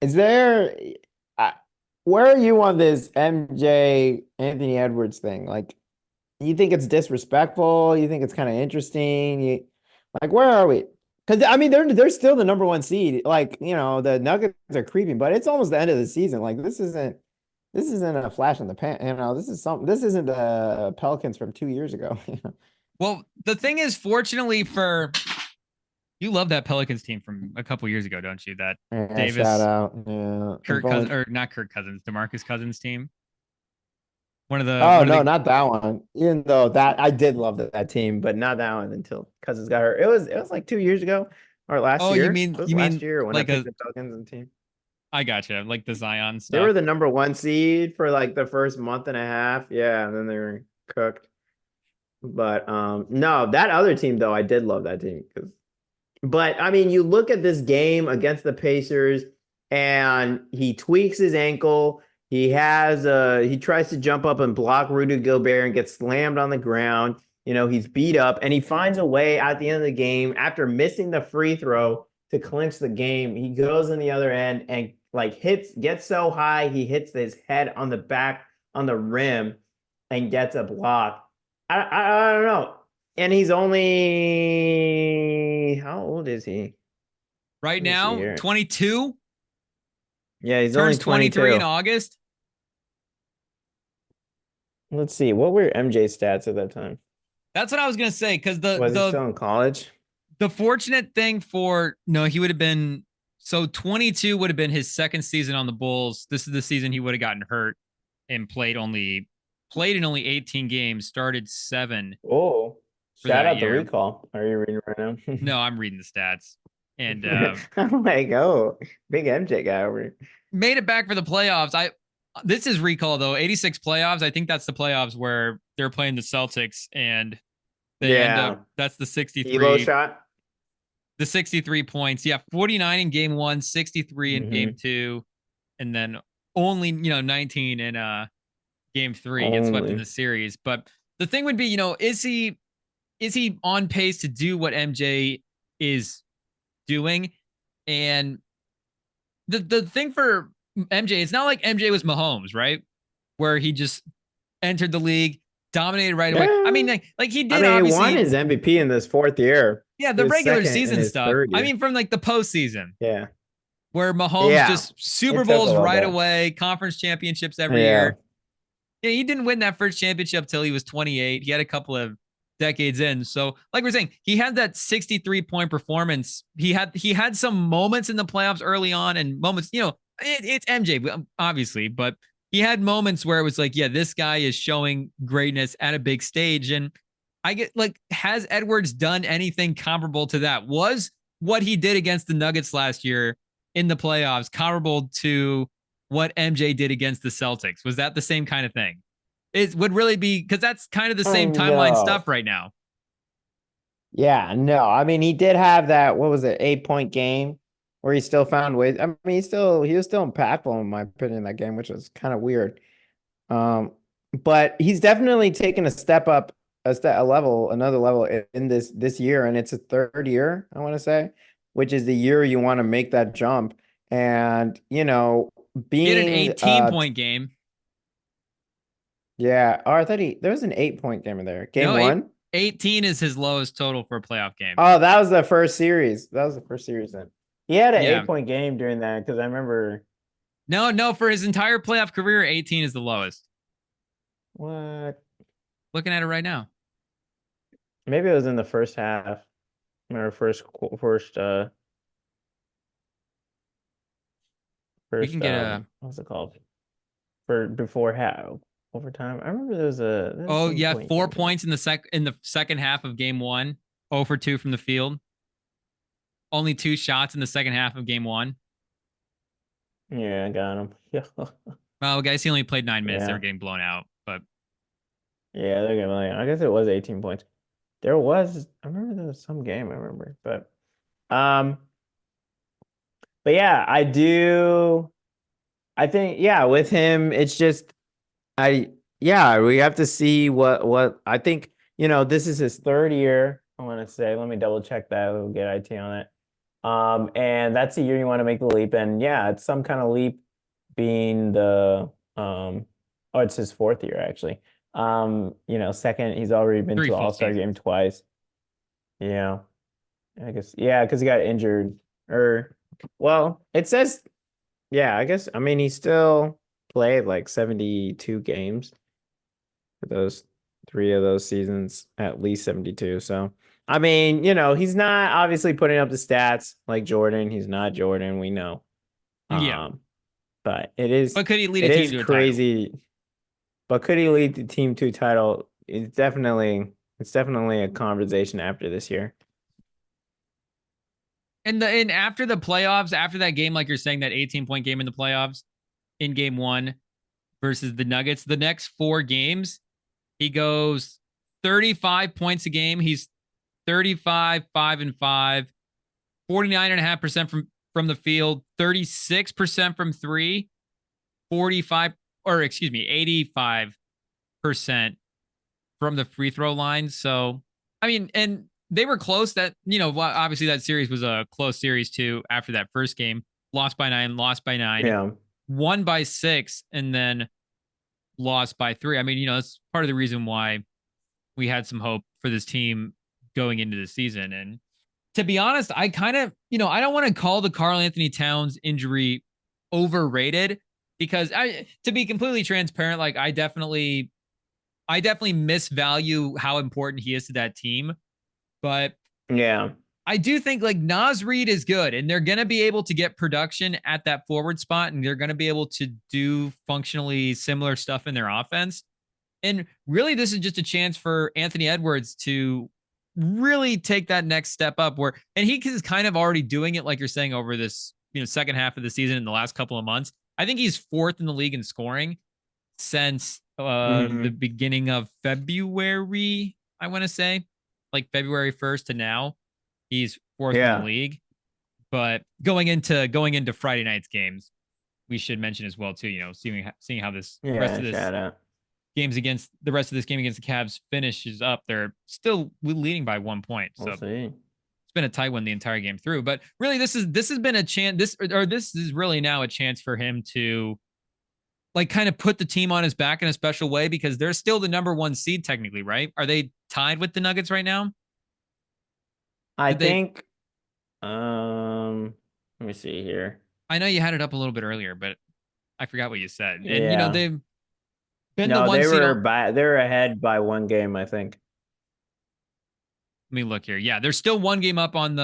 A: is there, I, where are you on this MJ Anthony Edwards thing? Like, you think it's disrespectful? You think it's kind of interesting? Like, where are we? Because I mean, they're still the number one seed. Like, the Nuggets are creeping, but it's almost the end of the season. Like, this isn't a flash in the pan. This isn't the Pelicans from 2 years ago.
B: Well, the thing is, fortunately for you, love that Pelicans team from a couple years ago, don't you? That
A: Yeah, shout
B: Davis,
A: out. Yeah.
B: Kirk Cousins, or not Kirk Cousins, DeMarcus Cousins team. One of the
A: Oh
B: one of
A: no,
B: the
A: not that one. Even though that I did love that team, but not that one until Cousins got hurt. It was like 2 years ago or last
B: oh, you
A: year.
B: mean
A: It was
B: you
A: last
B: mean
A: year when I
B: like
A: picked
B: a
A: the Pelicans and team.
B: I gotcha, like the Zion
A: They were
B: stuff.
A: the number one seed for like the first month and a half. Yeah, and then they were cooked. But no, that other team though, I did love that team because. But I mean, you look at this game against the Pacers, and he tweaks his ankle. He tries to jump up and block Rudy Gobert and gets slammed on the ground. He's beat up, and he finds a way at the end of the game after missing the free throw to clinch the game. He goes on the other end and like gets so high he hits his head on the back on the rim and gets a block. I don't know. And he's only how old is he?
B: Right
A: Let me see
B: now,
A: here.
B: 22,
A: Yeah, he's only
B: turns 23 in
A: 22.
B: August.
A: Let's see. What were MJ's stats at that time?
B: That's what I was gonna say. Because the
A: Was he
B: the
A: still in college?
B: the fortunate thing for no, he would have been so 22 would have been his second season on the Bulls. This is the season he would have gotten hurt and played in only 18 games, started 7
A: Oh,
B: for
A: shout
B: that
A: out the
B: year.
A: recall. Are you reading right now?
B: No, I'm reading the stats. And
A: I'm like, oh, big MJ guy over here.
B: made it back for the playoffs. This is recall though, 86 playoffs. I think that's the playoffs where they're playing the Celtics and they end up
A: Yeah.
B: that's
A: Elo shot.
B: the 63 points. Yeah, 49 in game 1, 63 in game
A: Mm-hmm.
B: 2, and then only, 19 in game 3, get swept in
A: Only.
B: the series. But the thing would be, is he on pace to do what MJ is doing? And the thing for MJ, it's not like MJ was Mahomes, right? Where he just entered the league, dominated right away. I mean,
A: Yeah.
B: like he
A: I
B: did
A: mean, he won
B: obviously,
A: his MVP in this fourth year.
B: yeah, the
A: His
B: regular
A: second in
B: season
A: his
B: stuff.
A: third
B: I
A: year.
B: mean, from like the postseason
A: Yeah.
B: where Mahomes
A: Yeah.
B: just Super
A: It took a
B: Bowls
A: little
B: right
A: bit.
B: away, conference championships every
A: Yeah.
B: year. Yeah, he didn't win that first championship till he was 28. He had a couple of decades in. So, like we're saying, he had that 63-point performance. He had some moments in the playoffs early on, and moments, it's MJ, obviously, but he had moments where it was like, yeah, this guy is showing greatness at a big stage. And I get like, has Edwards done anything comparable to that? Was what he did against the Nuggets last year in the playoffs comparable to what MJ did against the Celtics? Was that the same kind of thing? It would really be because that's kind of the same timeline
A: No.
B: stuff right now.
A: Yeah, no. I mean, he did have that, what was it, 8 point game where he still found ways. I mean, he was still impactful in my opinion in that game, which was kind of weird. Um, but he's definitely taken a step up, another level in this year, and it's a third year, I want to say, which is the year you want to make that jump. And,
B: He had an
A: being
B: 18-point game.
A: yeah. Oh, I thought there was an 8-point game in there. Game
B: No,
A: 1?
B: 18 is his lowest total for a playoff game.
A: Oh, that was the first series. That was the first series then. He had an
B: Yeah.
A: 8-point game during that because I remember.
B: No, for his entire playoff career, 18 is the lowest.
A: What?
B: Looking at it right now.
A: Maybe it was in the first half. Or
B: We can get a.
A: what's it called? For before half overtime. I remember there was
B: Oh
A: some
B: yeah,
A: point
B: 4
A: game.
B: points in the second half of game 1. 0 for 2 from the field. Only 2 shots in the second half of game 1.
A: Yeah, I got him. Yeah.
B: Well, guys, he only played 9 minutes. They
A: Yeah.
B: were getting blown out, but
A: Yeah, they're getting I guess it was 18 points. I remember there was some game I remember, um but yeah, I think yeah, with him it's just yeah, we have to see what I think, this is his third year, I want to say. Let me double check that. We'll get IT on it. And that's the year you want to make the leap. And yeah, it's some kind of leap being oh, it's his fourth year actually. Second, he's already been
B: 3
A: to
B: full
A: All-Star game
B: seasons.
A: twice. Yeah. I guess, yeah, because he got injured. Or well, it says, yeah, I guess, I mean, he still played like 72 games for those 3 of those seasons, at least 72. So, I mean, he's not obviously putting up the stats like Jordan. He's not Jordan, we know.
B: Yeah.
A: But it is
B: But could he lead a
A: it
B: team
A: is
B: to a title?
A: crazy. But could he lead the team to a title? It's definitely a conversation after this year.
B: And after the playoffs, after that game, like you're saying, that 18-point game in the playoffs in game 1 versus the Nuggets, the next 4 games, he goes 35 points a game. He's 35, 5 and 5, 49.5% from the field, 36% from 3, 45 or excuse me, 85% from the free throw line. So, I mean, and they were close. That, obviously that series was a close series too. After that first game, lost by 9,
A: Yeah.
B: won by 6, and then lost by 3. I mean, that's part of the reason why we had some hope for this team going into the season. And to be honest, I kind of, I don't want to call the Karl Anthony Towns injury overrated, because to be completely transparent, like I definitely misvalue how important he is to that team. But
A: Yeah.
B: I do think like Naz Reid is good, and they're going to be able to get production at that forward spot, and they're going to be able to do functionally similar stuff in their offense. And really, this is just a chance for Anthony Edwards to really take that next step up, and he is kind of already doing it, like you're saying, over this, second half of the season in the last couple of months. I think he's 4th in the league in scoring since the beginning of February, I want to say, like February 1st to now. He's 4th in the
A: Yeah.
B: league. But going into Friday night's games, we should mention as well too, seeing how this rest
A: Yeah,
B: of this
A: shout out.
B: game against the Cavs finishes up. They're still leading by 1 point. So
A: We'll see.
B: it's been a tight one the entire game through. But really, this has been a chance. This is really now a chance for him to like kind of put the team on his back in a special way, because they're still the number 1 seed technically, right? Are they tied with the Nuggets right now?
A: I think let me see here.
B: I know you had it up a little bit earlier, but I forgot what you said. And
A: Yeah.
B: they've been the
A: No,
B: 1
A: they
B: seed.
A: they were ahead by 1 game, I think.
B: Let me look here. Yeah, they're still 1 game up on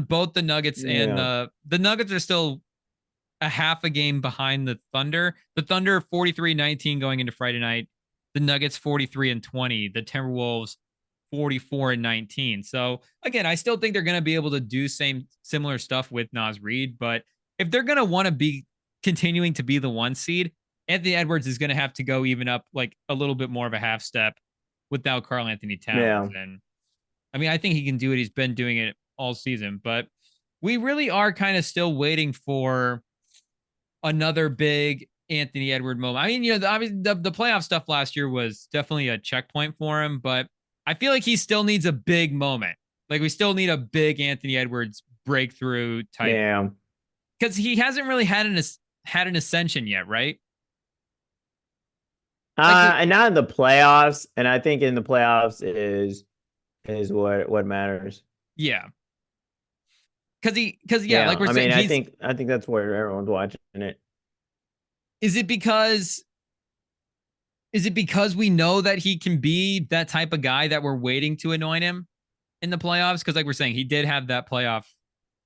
B: both the Nuggets, and the Nuggets are still a half a game behind the Thunder. The Thunder 43-19 going into Friday night. The Nuggets 43-20. The Timberwolves 44-19. So again, I still think they're going to be able to do similar stuff with Naz Reid, but if they're going to want to be continuing to be the 1 seed, Anthony Edwards is going to have to go even up like a little bit more of a half step without Karl Anthony Towns.
A: Yeah.
B: And I mean, I think he can do it. He's been doing it all season, but we really are kind of still waiting for another big Anthony Edward moment. I mean, obviously the playoff stuff last year was definitely a checkpoint for him, but I feel like he still needs a big moment. Like we still need a big Anthony Edwards breakthrough type.
A: Yeah.
B: Because he hasn't really had had an ascension yet, right? Like,
C: And not in the playoffs, and I think in the playoffs is what matters.
B: yeah, because yeah,
C: Yeah,
B: like we're
C: I
B: saying,
C: mean,
B: he's.
C: I think that's where everyone's watching it.
B: Is it because? Is it because we know that he can be that type of guy that we're waiting to anoint him in the playoffs? Because like we're saying, he did have that playoff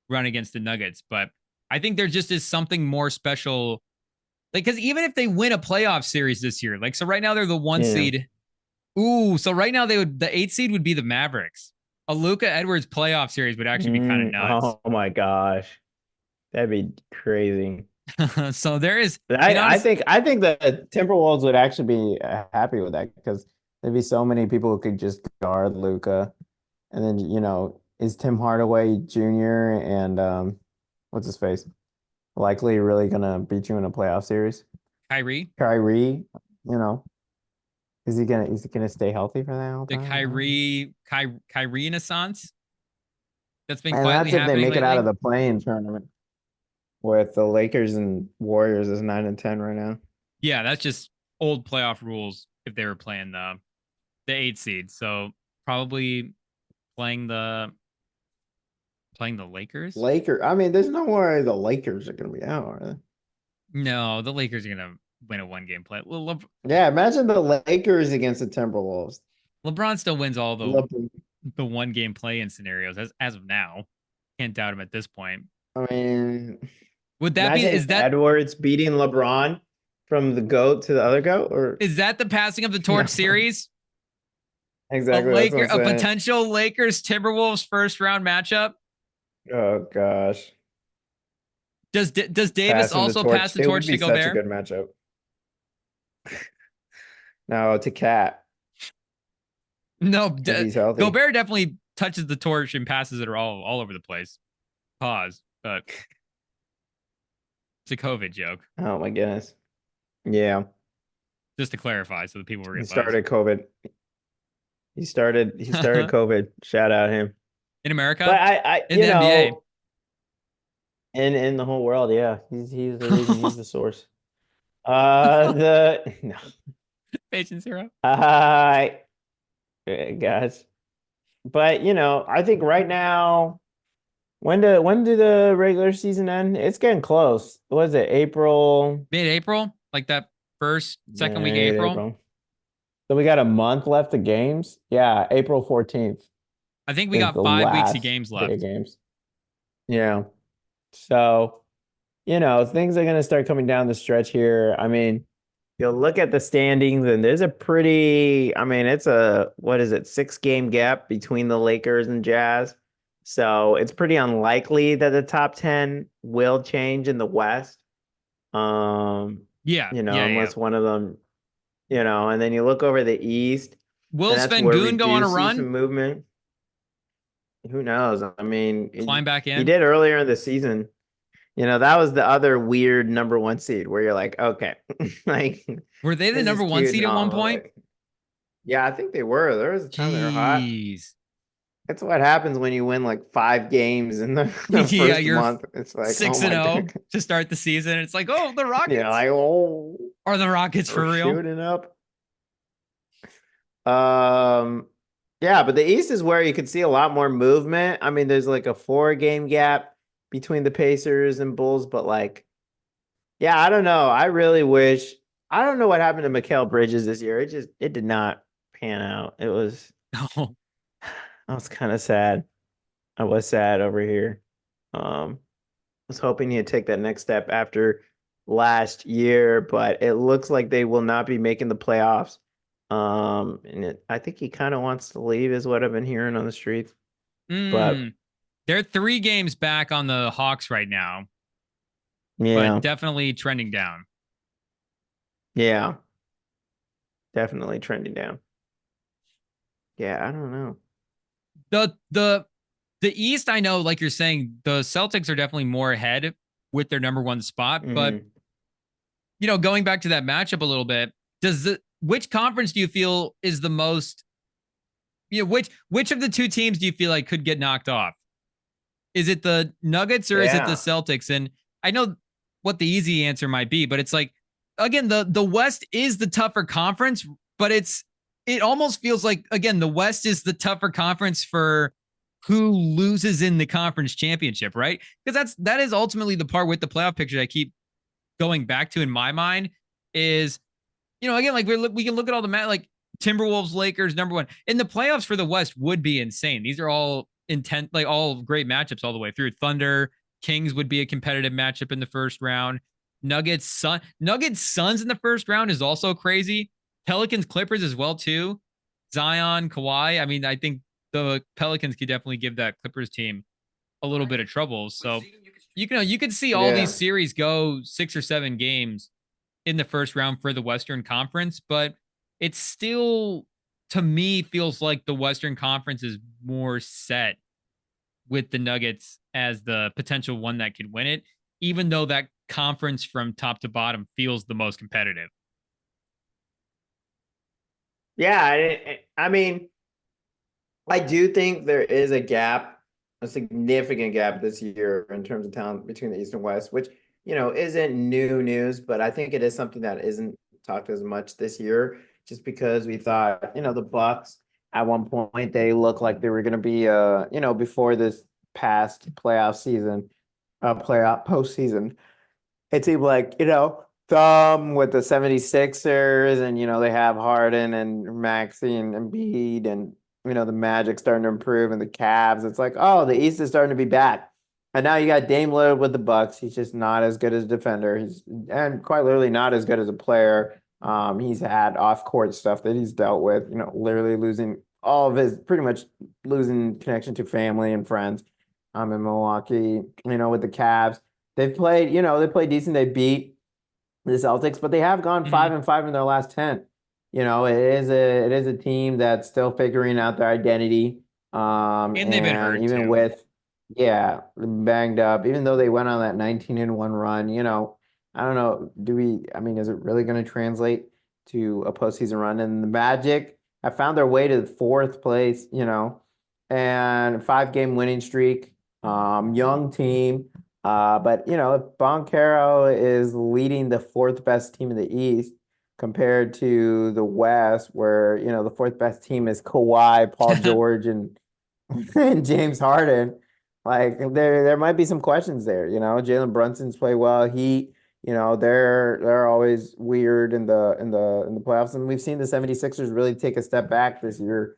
B: run against the Nuggets, but I think there just is something more special. Like, because even if they win a playoff series this year, like, so right now they're the 1
C: Yeah.
B: seed. Ooh, so right now the 8 seed would be the Mavericks. A Luka Edwards playoff series would actually be kind of nuts.
C: Oh my gosh, that'd be crazy.
B: So there is,
C: I
B: honest,
C: I think the Timberwolves would actually be happy with that because there'd be so many people who could just guard Luca, and then is Tim Hardaway Jr. and what's his face likely really gonna beat you in a playoff series?
B: Kyrie,
C: Kyrie, you know, is he gonna stay healthy for that whole
B: the
C: time? I don't know.
B: Kyrie Renaissance that's been
C: And
B: quietly
C: that's if they
B: happening
C: make it out of
B: lately.
C: the play-in tournament with the Lakers and Warriors is 9 and 10 right now.
B: Yeah, that's just old playoff rules if they were playing the 8 seed. So probably playing the playing the Lakers.
C: I mean, there's no way the Lakers are gonna be out, are they?
B: No, the Lakers are gonna win a 1 game play.
C: Yeah, imagine the Lakers against the Timberwolves.
B: LeBron still wins all
C: Le-
B: the 1 game play in scenarios as of now. Can't doubt him at this point.
C: I mean,
B: Would that be
C: imagine Edwards beating LeBron from the GOAT to the other GOAT, or
B: is that the passing of the
C: no?
B: torch series?
C: Exactly, that's what I'm
B: A
C: saying.
B: potential Lakers Timberwolves first round matchup.
C: Oh gosh,
B: Does Davis
C: passing the
B: also pass
C: torch.
B: the
C: It would
B: torch
C: be
B: to
C: such a
B: Gobert?
C: good matchup. Now to Cat
B: No,
C: if he's healthy.
B: Gobert definitely touches the torch and passes it all over the place. Pause, but it's a COVID joke.
C: Oh my goodness. Yeah,
B: Just to clarify, so the people
C: he
B: realize.
C: started COVID. He started COVID. Shout out him.
B: In
C: But
B: America,
C: I
B: in the NBA.
C: in the whole world, yeah, he's the reason. He's the source. The no,
B: Patient zero.
C: I guys, but I think right now, when do the regular season end? It's getting close. What is it? April,
B: Mid-April, like that second week of April.
C: April. So we got a month left of games. Yeah, April 14th
B: I think we
C: is
B: got
C: the
B: 5 weeks of
C: last
B: games
C: day of
B: left.
C: games. Yeah. So, things are going to start coming down the stretch here. I mean, you'll look at the standings and there's a pretty, I mean, it's what is it, 6 game gap between the Lakers and Jazz. So it's pretty unlikely that the top 10 will change in the West.
B: Yeah, yeah, yeah.
C: Unless one of them, and then you look over the East
B: Will
C: and that's where we
B: Svengoon go on
C: do
B: a
C: see some
B: run?
C: movement. Who knows? I mean,
B: Climb back
C: he
B: in?
C: did earlier in the season. That was the other weird number 1 seed where you're like, okay, like
B: Were they the
C: this is
B: number 1
C: cute
B: seed
C: and
B: at one
C: all, but
B: point?
C: like, yeah, I think they were. There was a time they were hot.
B: Jeez.
C: That's what happens when you win like 5 games in the
B: Yeah,
C: first
B: you're
C: month. It's like, oh
B: 6 and
C: my
B: 0
C: god,
B: to start the season. It's like, oh, the
C: yeah,
B: Rockets.
C: like oh,
B: Are the Rockets
C: we're
B: for real?
C: shooting up. Um, yeah, but the East is where you could see a lot more movement. I mean, there's like a 4 game gap between the Pacers and Bulls, but like, yeah, I don't know. I really wish. I don't know what happened to Mikal Bridges this year. It did not pan out.
B: No.
C: I was kind of sad. I was sad over here. I was hoping he'd take that next step after last year, but it looks like they will not be making the playoffs. I think he kind of wants to leave, is what I've been hearing on the streets. But
B: They're 3 games back on the Hawks right now, but
C: yeah,
B: definitely trending down.
C: yeah, definitely trending down. Yeah, I don't know.
B: The East, I know, like you're saying, the Celtics are definitely more ahead with their number 1 spot. But
C: Mhm.
B: going back to that matchup a little bit, which conference do you feel is the most? Which of the 2 teams do you feel like could get knocked off? Is it the Nuggets or is it the
C: Yeah.
B: Celtics? And I know what the easy answer might be, but it's like, again, the West is the tougher conference, but it almost feels like, again, the West is the tougher conference for who loses in the conference championship, right? Because that is ultimately the part with the playoff picture that I keep going back to in my mind is, again, like we can look at all the like Timberwolves, Lakers, number one in the playoffs for the West would be insane. These are all like all great matchups all the way through. Thunder, Kings would be a competitive matchup in the first round. Nuggets, Suns in the first round is also crazy. Pelicans, Clippers as well too. Zion, Kawhi. I mean, I think the Pelicans could definitely give that Clippers team a little bit of trouble. So you could see all these series go 6 or 7 games in the first round for the Western Conference, but it still, to me, feels like the Western Conference is more set with the Nuggets as the potential one that could win it, even though that conference from top to bottom feels the most competitive.
C: Yeah, I mean, I do think there is a significant gap this year in terms of talent between the East and West, which, isn't new news, but I think it is something that isn't talked as much this year, just because we thought, the Bucks at one point, they looked like they were going to be, before this past playoff season, postseason, it seemed like, thumb with the 76ers and, they have Harden and Maxey and Embiid and, the Magic starting to improve and the Cavs. It's like, oh, the East is starting to be back. And now you got Dame Lillard with the Bucks. He's just not as good as a defender. And quite literally not as good as a player. He's had off-court stuff that he's dealt with, literally losing pretty much losing connection to family and friends. In Milwaukee, with the Cavs. They've played, they played decent. They beat the Celtics, but they have gone 5-5 in their last 10. It is a team that's still figuring out their identity.
B: And they've been hurt
C: even
B: too.
C: with banged up, even though they went on that 19-1 run, I don't know. Is it really going to translate to a postseason run? And the Magic have found their way to the 4th place, and 5-game winning streak. Young team. But if Boncaro is leading the 4th best team in the East compared to the West, where the 4th best team is Kawhi, Paul George, and and James Harden, like there might be some questions there. Jalen Brunson's play well. They're always weird in the playoffs, and we've seen the 76ers really take a step back this year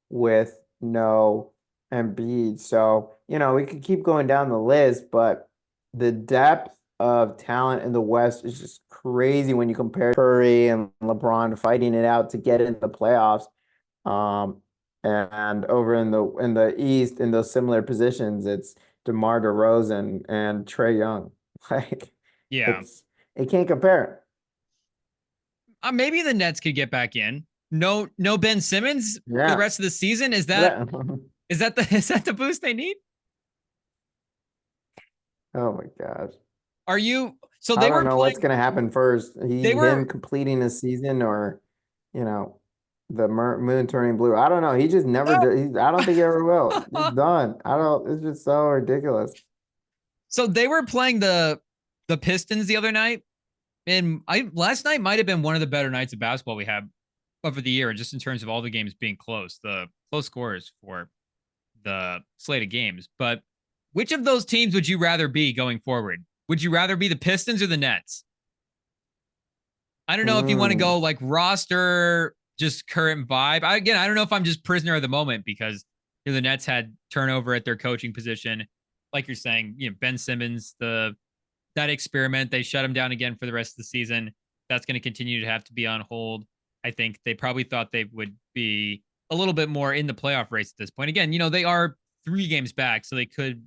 C: with no Embiid. So we could keep going down the list, but the depth of talent in the West is just crazy when you compare Curry and LeBron fighting it out to get in the playoffs. And over in the East, in those similar positions, it's DeMar DeRozan and Trae Young. Like, it can't compare.
B: Maybe the Nets could get back in. No Ben Simmons for the rest of the season. Is that the boost they need?
C: Oh my gosh.
B: Are you so
C: I don't know what's gonna happen first. Him completing his season or the moon turning blue. I don't know. He just never I don't think he ever will. He's done. It's just so ridiculous.
B: So they were playing the Pistons the other night. And last night might have been one of the better nights of basketball we had over the year, just in terms of all the games being close, the close scores for the slate of games. But which of those teams would you rather be going forward? Would you rather be the Pistons or the Nets? I don't know if you want to go like roster, just current vibe. I don't know if I'm just prisoner of the moment because the Nets had turnover at their coaching position. Like you're saying, Ben Simmons, that experiment, they shut him down again for the rest of the season. That's going to continue to have to be on hold. I think they probably thought they would be a little bit more in the playoff race at this point. Again, they are 3 games back, so they could,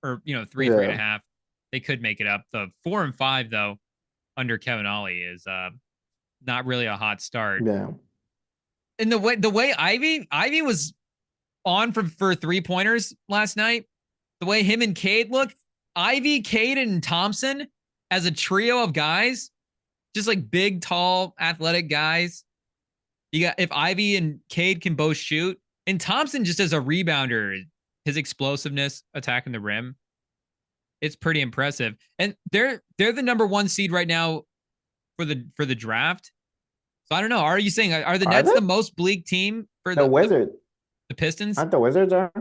B: or 3.5. They could make it up. The 4 and 5 though, under Kevin Ollie is not really a hot start.
C: Yeah.
B: And the way Ivy was on for 3-pointers last night, the way him and Cade look, Ivy, Cade, and Thompson as a trio of guys, just like big, tall, athletic guys. You got if Ivy and Cade can both shoot, and Thompson just as a rebounder, his explosiveness attacking the rim it's pretty impressive. And they're the number 1 seed right now for the draft. So I don't know. Are you saying are the Nets
C: they?
B: the most bleak team for
C: The Wizards.
B: the Pistons?
C: Aren't the Wizards are?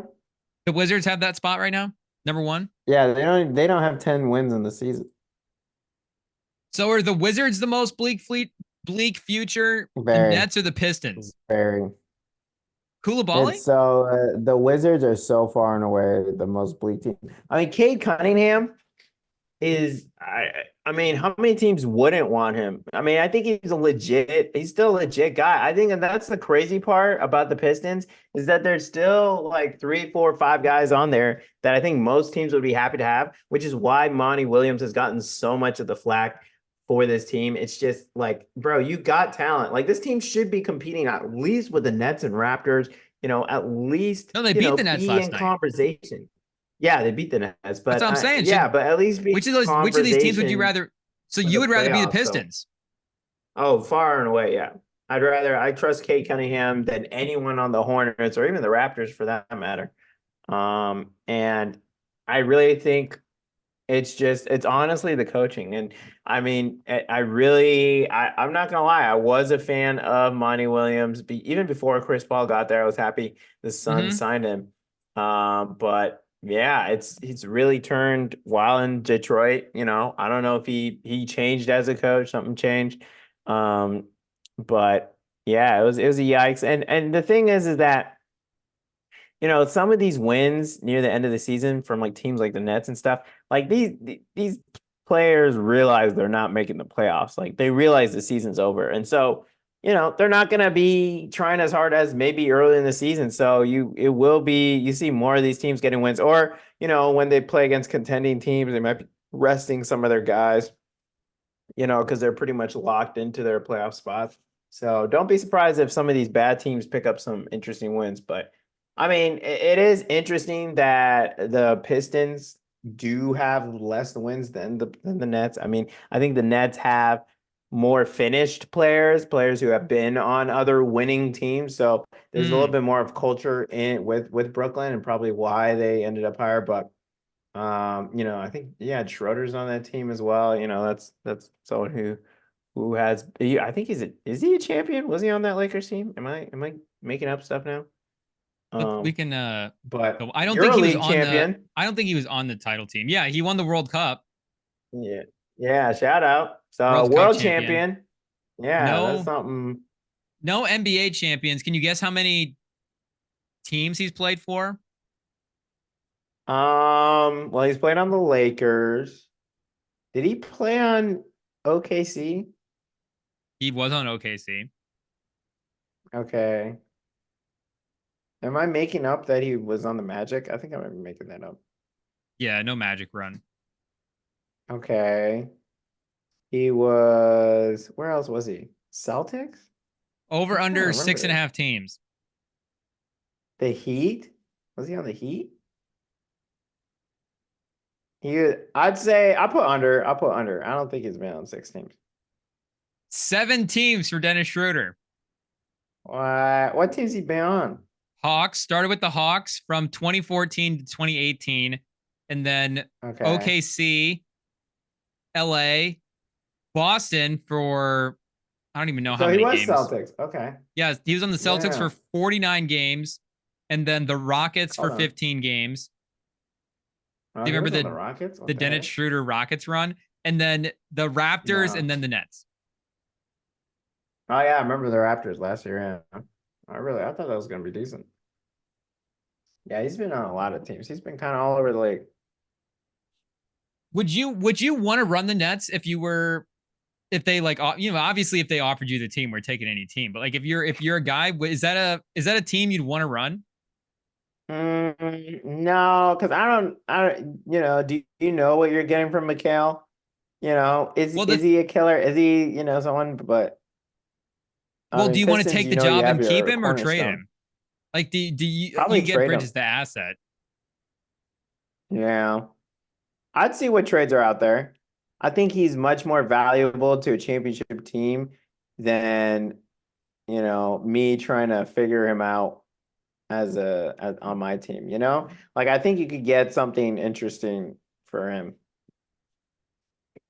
B: The Wizards have that spot right now, number 1.
C: Yeah, they don't have 10 wins in the season.
B: So are the Wizards the most bleak future? The
C: Very,
B: Nets or the Pistons?
C: very.
B: Koulibaly?
C: It's so the Wizards are so far and away the most bleak team. I mean, Cade Cunningham is I mean, how many teams wouldn't want him? I mean, I think he's still a legit guy. I think that's the crazy part about the Pistons is that there's still like 3, 4, 5 guys on there that I think most teams would be happy to have, which is why Monty Williams has gotten so much of the flack for this team. It's just like, bro, you got talent. Like this team should be competing at least with the Nets and Raptors, at least,
B: No, they beat the Nets
C: be
B: last
C: in
B: night.
C: conversation. Yeah, they beat the Nets, but
B: That's what I'm saying.
C: yeah, but at least be
B: which of these teams would you rather? So you would rather be the Pistons?
C: Oh, far and away, yeah. I trust Cade Cunningham than anyone on the Hornets or even the Raptors for that matter. And I really think it's honestly the coaching. And I mean, I'm not gonna lie, I was a fan of Monty Williams. Even before Chris Paul got there, I was happy the Suns signed him. But yeah, it's really turned while in Detroit. I don't know if he changed as a coach, something changed. But yeah, it was a yikes. And the thing is that some of these wins near the end of the season from like teams like the Nets and stuff, like these players realize they're not making the playoffs. Like they realize the season's over, and so they're not going to be trying as hard as maybe early in the season. So you see more of these teams getting wins, or, when they play against contending teams, they might be resting some of their guys, because they're pretty much locked into their playoff spots. So don't be surprised if some of these bad teams pick up some interesting wins. But I mean, it is interesting that the Pistons do have less wins than the Nets. I mean, I think the Nets have more finished players who have been on other winning teams. So there's a little bit more of culture with Brooklyn and probably why they ended up higher. But I think Schroeder's on that team as well. That's someone who has I think is he a champion? Was he on that Lakers team? Am I making up stuff now?
B: We can
C: but
B: I don't
C: you're
B: think
C: a
B: he was
C: league
B: on
C: champion.
B: I don't think he was on the title team. Yeah, he won the World Cup.
C: Yeah. Yeah, shout out. So
B: World
C: world
B: Cup champion.
C: champion. Yeah,
B: No,
C: that's something.
B: No NBA champions. Can you guess how many teams he's played for?
C: Well, he's played on the Lakers. Did he play on OKC?
B: He was on OKC.
C: Okay. Am I making up that he was on the Magic? I think I'm making that up.
B: Yeah, no Magic run.
C: Okay. He was, where else was he? Celtics?
B: Over
C: I'm trying to
B: under
C: remember
B: 6.5 teams.
C: The Heat? Was he on the Heat? I'd say I'll put under. I don't think he's been on 6 teams.
B: 7 teams for Dennis Schroeder.
C: What team's he been on?
B: Hawks started with the Hawks from 2014 to 2018, and then
C: Okay.
B: OKC, LA, Boston for I don't even know how many games.
C: So he was Celtics. Okay.
B: Yeah, he was on the Celtics for 49 games, and then the Rockets for 15 games. Do you remember
C: the Rockets? Okay.
B: The Dennis Schroeder Rockets run, and then the Raptors, and then the Nets.
C: Oh yeah, I remember the Raptors last year. Yeah, I thought that was gonna be decent. Yeah, he's been on a lot of teams. He's been kind of all over the league.
B: Would you want to run the Nets if they like, obviously if they offered you the team, we're taking any team. But like if you're a guy, is that a team you'd want to run?
C: No, because I don't. Do you know what you're getting from Mikal? Is he a killer? Is he someone? But
B: well, do you want to take the job and keep him or trade him? Like, do you
C: probably
B: you get Bridges the asset?
C: Yeah, I'd see what trades are out there. I think he's much more valuable to a championship team than me trying to figure him out as on my team. Like I think you could get something interesting for him.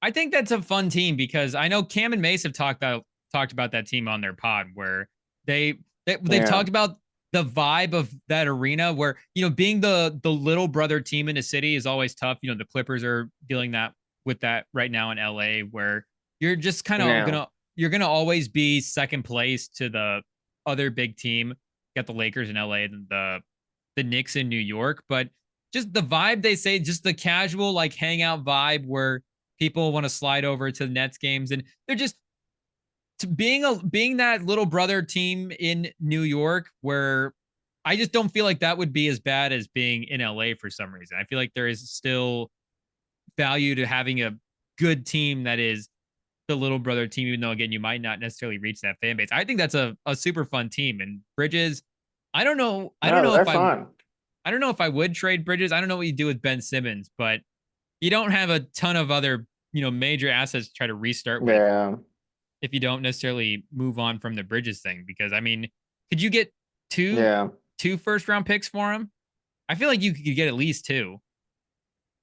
B: I think that's a fun team because I know Cam and Mace have talked about that team on their pod where they've talked about the vibe of that arena where, being the little brother team in a city is always tough. The Clippers are dealing with that right now in LA, where you're just kind of gonna always be second place to the other big team. You got the Lakers in LA and the Knicks in New York, but just the vibe, they say, just the casual like hangout vibe where people want to slide over to the Nets games, and they're just being that little brother team in New York, where I just don't feel like that would be as bad as being in LA for some reason. I feel like there is still value to having a good team that is the little brother team, even though, again, you might not necessarily reach that fan base. I think that's a super fun team. And Bridges, I don't know. I don't know if I would trade Bridges. I don't know what you do with Ben Simmons, but you don't have a ton of other, major assets to try to restart with.
C: Yeah.
B: If you don't necessarily move on from the Bridges thing, because I mean, could you get two first round picks for him? I feel like you could get at least two.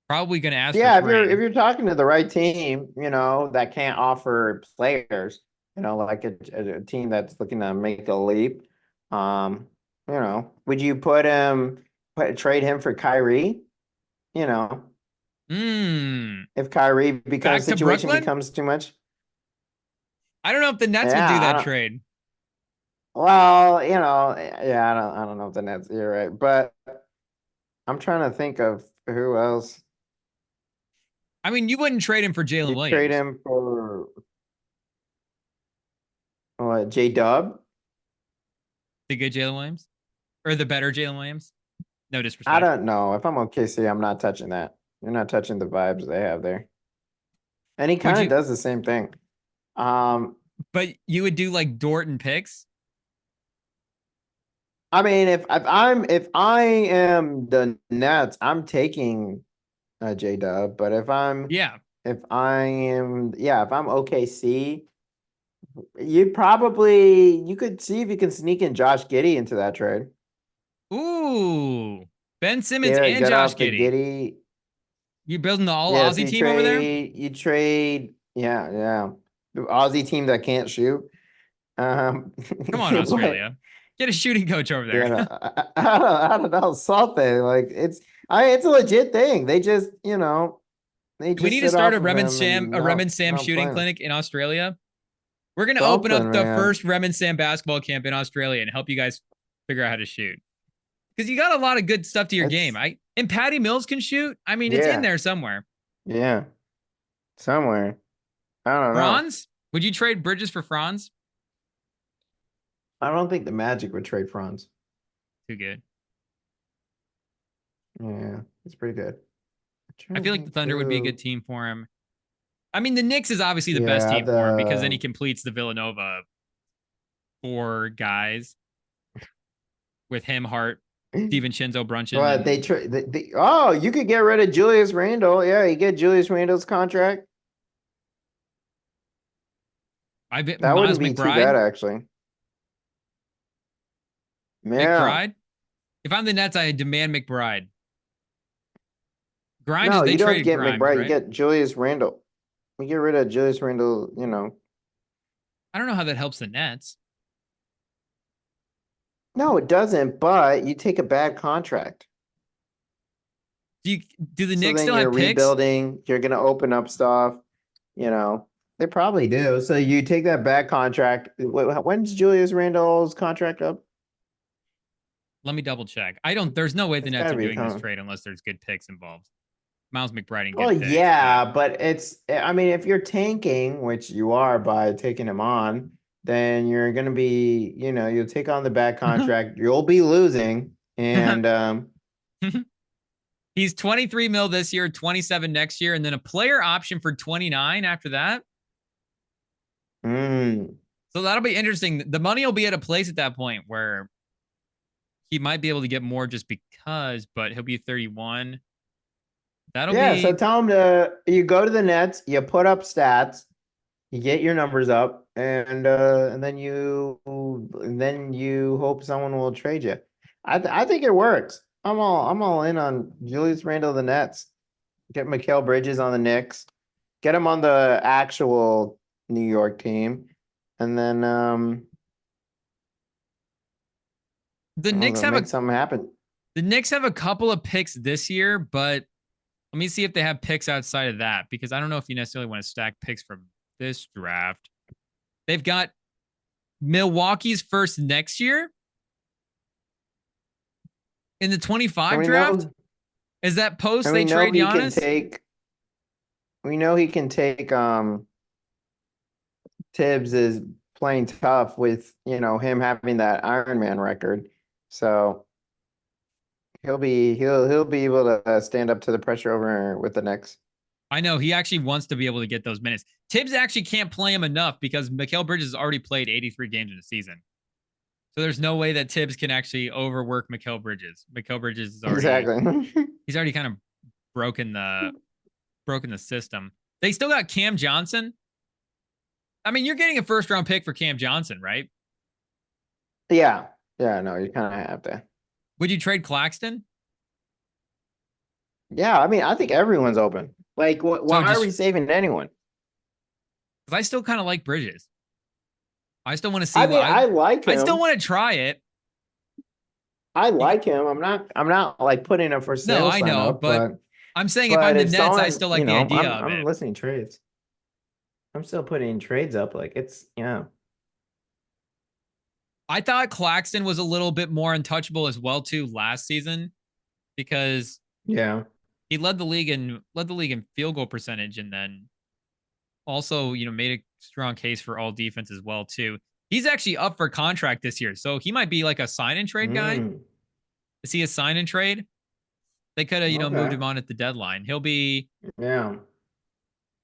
B: Probably going to ask.
C: Yeah,
B: for
C: if you're talking to the right team, that can't offer players, like a team that's looking to make a leap. Would you trade him for Kyrie? If Kyrie becomes situation becomes too much.
B: I don't know if the Nets would do that trade.
C: Well, I don't know if the Nets. You're right, but I'm trying to think of who else.
B: I mean, you wouldn't trade him for Jaylen Williams.
C: Trade him for what? J-Dub?
B: The good Jaylen Williams, or the better Jaylen Williams? No disrespect.
C: I don't know. If I'm OKC, I'm not touching that. You're not touching the vibes they have there. And he kind of does the same thing.
B: But you would do like Dort and picks?
C: I mean, if I am the Nets, I'm taking J-Dub. But if I'm OKC, you could see if you can sneak in Josh Giddey into that trade.
B: Ooh, Ben Simmons and Josh Giddey. You building the all Aussie team over there?
C: You trade, the Aussie team that can't shoot.
B: Come on, Australia. Get a shooting coach over there.
C: I don't know. Something like it's a legit thing. They just, we
B: need to start a Rem and Sam shooting clinic in Australia. We're gonna open up the first Rem and Sam basketball camp in Australia and help you guys figure out how to shoot. Because you got a lot of good stuff to your game. And Patty Mills can shoot. I mean, it's in there somewhere.
C: Yeah. Somewhere. I don't know.
B: Franz? Would you trade Bridges for Franz?
C: I don't think the Magic would trade Franz.
B: Too good.
C: Yeah, it's pretty good.
B: I feel like the Thunder would be a good team for him. I mean, the Knicks is obviously the best team for him because then he completes the Villanova 4 guys with him, Hart, DiVincenzo, Brunson.
C: But you could get rid of Julius Randle. Yeah, you get Julius Randle's contract. That wouldn't be too bad, actually. Yeah.
B: McBride? If I'm the Nets, I demand McBride.
C: Grimes, no, you don't get McBride. Right? You get Julius Randle. We get rid of Julius Randle,
B: I don't know how that helps the Nets.
C: No, it doesn't, but you take a bad contract.
B: Do the Knicks still have picks?
C: Rebuilding, you're going to open up stuff, They probably do. So you take that bad contract. When's Julius Randle's contract up?
B: Let me double check. There's no way the Nets are doing this trade unless there's good picks involved. Miles McBride and good picks.
C: Yeah, but if you're tanking, which you are by taking him on, then you're going to be, you'll take on the bad contract. You'll be losing. And
B: he's 23 mil this year, 27 next year, and then a player option for 29 after that. So that'll be interesting. The money will be at a place at that point where he might be able to get more just because, but he'll be 31.
C: So tell him you go to the Nets, you put up stats, you get your numbers up, and then you hope someone will trade you. I think it works. I'm all in on Julius Randle, the Nets.
A: Get Mikal Bridges on the Knicks. Get him on the actual New York team. And then
B: The Knicks have
A: make something happen.
B: The Knicks have a couple of picks this year, but let me see if they have picks outside of that, because I don't know if you necessarily want to stack picks from this draft. They've got Milwaukee's first next year in the 25 draft. Is that post they trade Giannis?
A: We know he can take Tibbs is playing tough with, him having that Iron Man record. So he'll be able to stand up to the pressure over with the Knicks.
B: I know he actually wants to be able to get those minutes. Tibbs actually can't play him enough because Mikal Bridges has already played 83 games in a season. So there's no way that Tibbs can actually overwork Mikal Bridges. Mikal Bridges is already he's already kind of broken the system. They still got Cam Johnson. I mean, you're getting a first round pick for Cam Johnson, right?
A: Yeah. Yeah, no, you kind of have to.
B: Would you trade Claxton?
A: Yeah, I mean, I think everyone's open. Like, why are we saving anyone?
B: Because I still kind of like Bridges. I still want to see.
A: I mean, I like him.
B: I still want to try it.
A: I like him. I'm not like putting him for sale.
B: No, I know, but I'm saying if I'm the Nets, I still like the idea of it.
A: I'm listening trades. I'm still putting trades up. Like
B: I thought Claxton was a little bit more untouchable as well too last season, because he led the league in field goal percentage, and then also made a strong case for all defense as well too. He's actually up for contract this year, so he might be like a sign and trade guy. Is he a sign and trade? They could have moved him on at the deadline. He'll be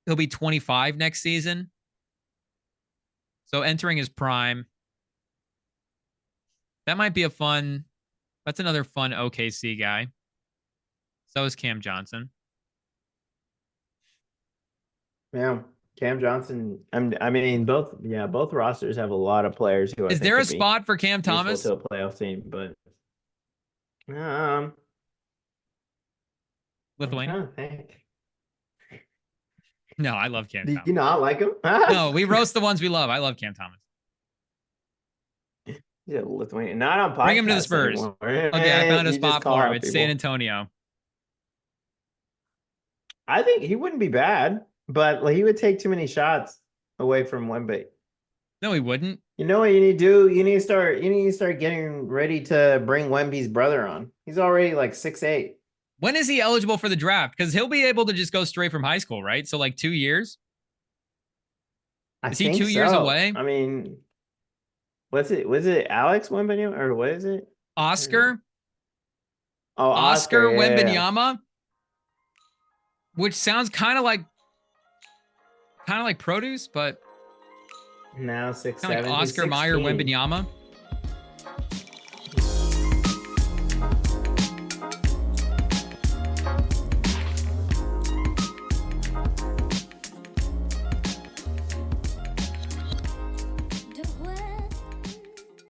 B: 25 next season, so entering his prime. That might be that's another fun OKC guy. So is Cam Johnson.
C: Yeah, Cam Johnson. I mean, both rosters have a lot of players who.
B: Is there a spot for Cam Thomas
C: to a playoff team? But
B: Lithuania. No, I love Cam Thomas.
A: Do you not like him?
B: No, we roast the ones we love. I love Cam Thomas.
C: Yeah, Lithuania. Not on podcast.
B: Bring him to the Spurs. Okay, I found a spot for him. It's San Antonio.
C: I think he wouldn't be bad, but he would take too many shots away from Wemby.
B: No, he wouldn't.
C: You know what you need to do? You need to start getting ready to bring Wemby's brother on. He's already like 6'8".
B: When is he eligible for the draft? Because he'll be able to just go straight from high school, right? So like 2 years. Is he 2 years away?
C: I mean, was it Alex Wembanyama or what is it?
B: Oscar?
C: Oh,
B: Oscar Wembanyama? Which sounds kind of like produce, but
C: now 6'7".
B: like Oscar Mayer Wembanyama.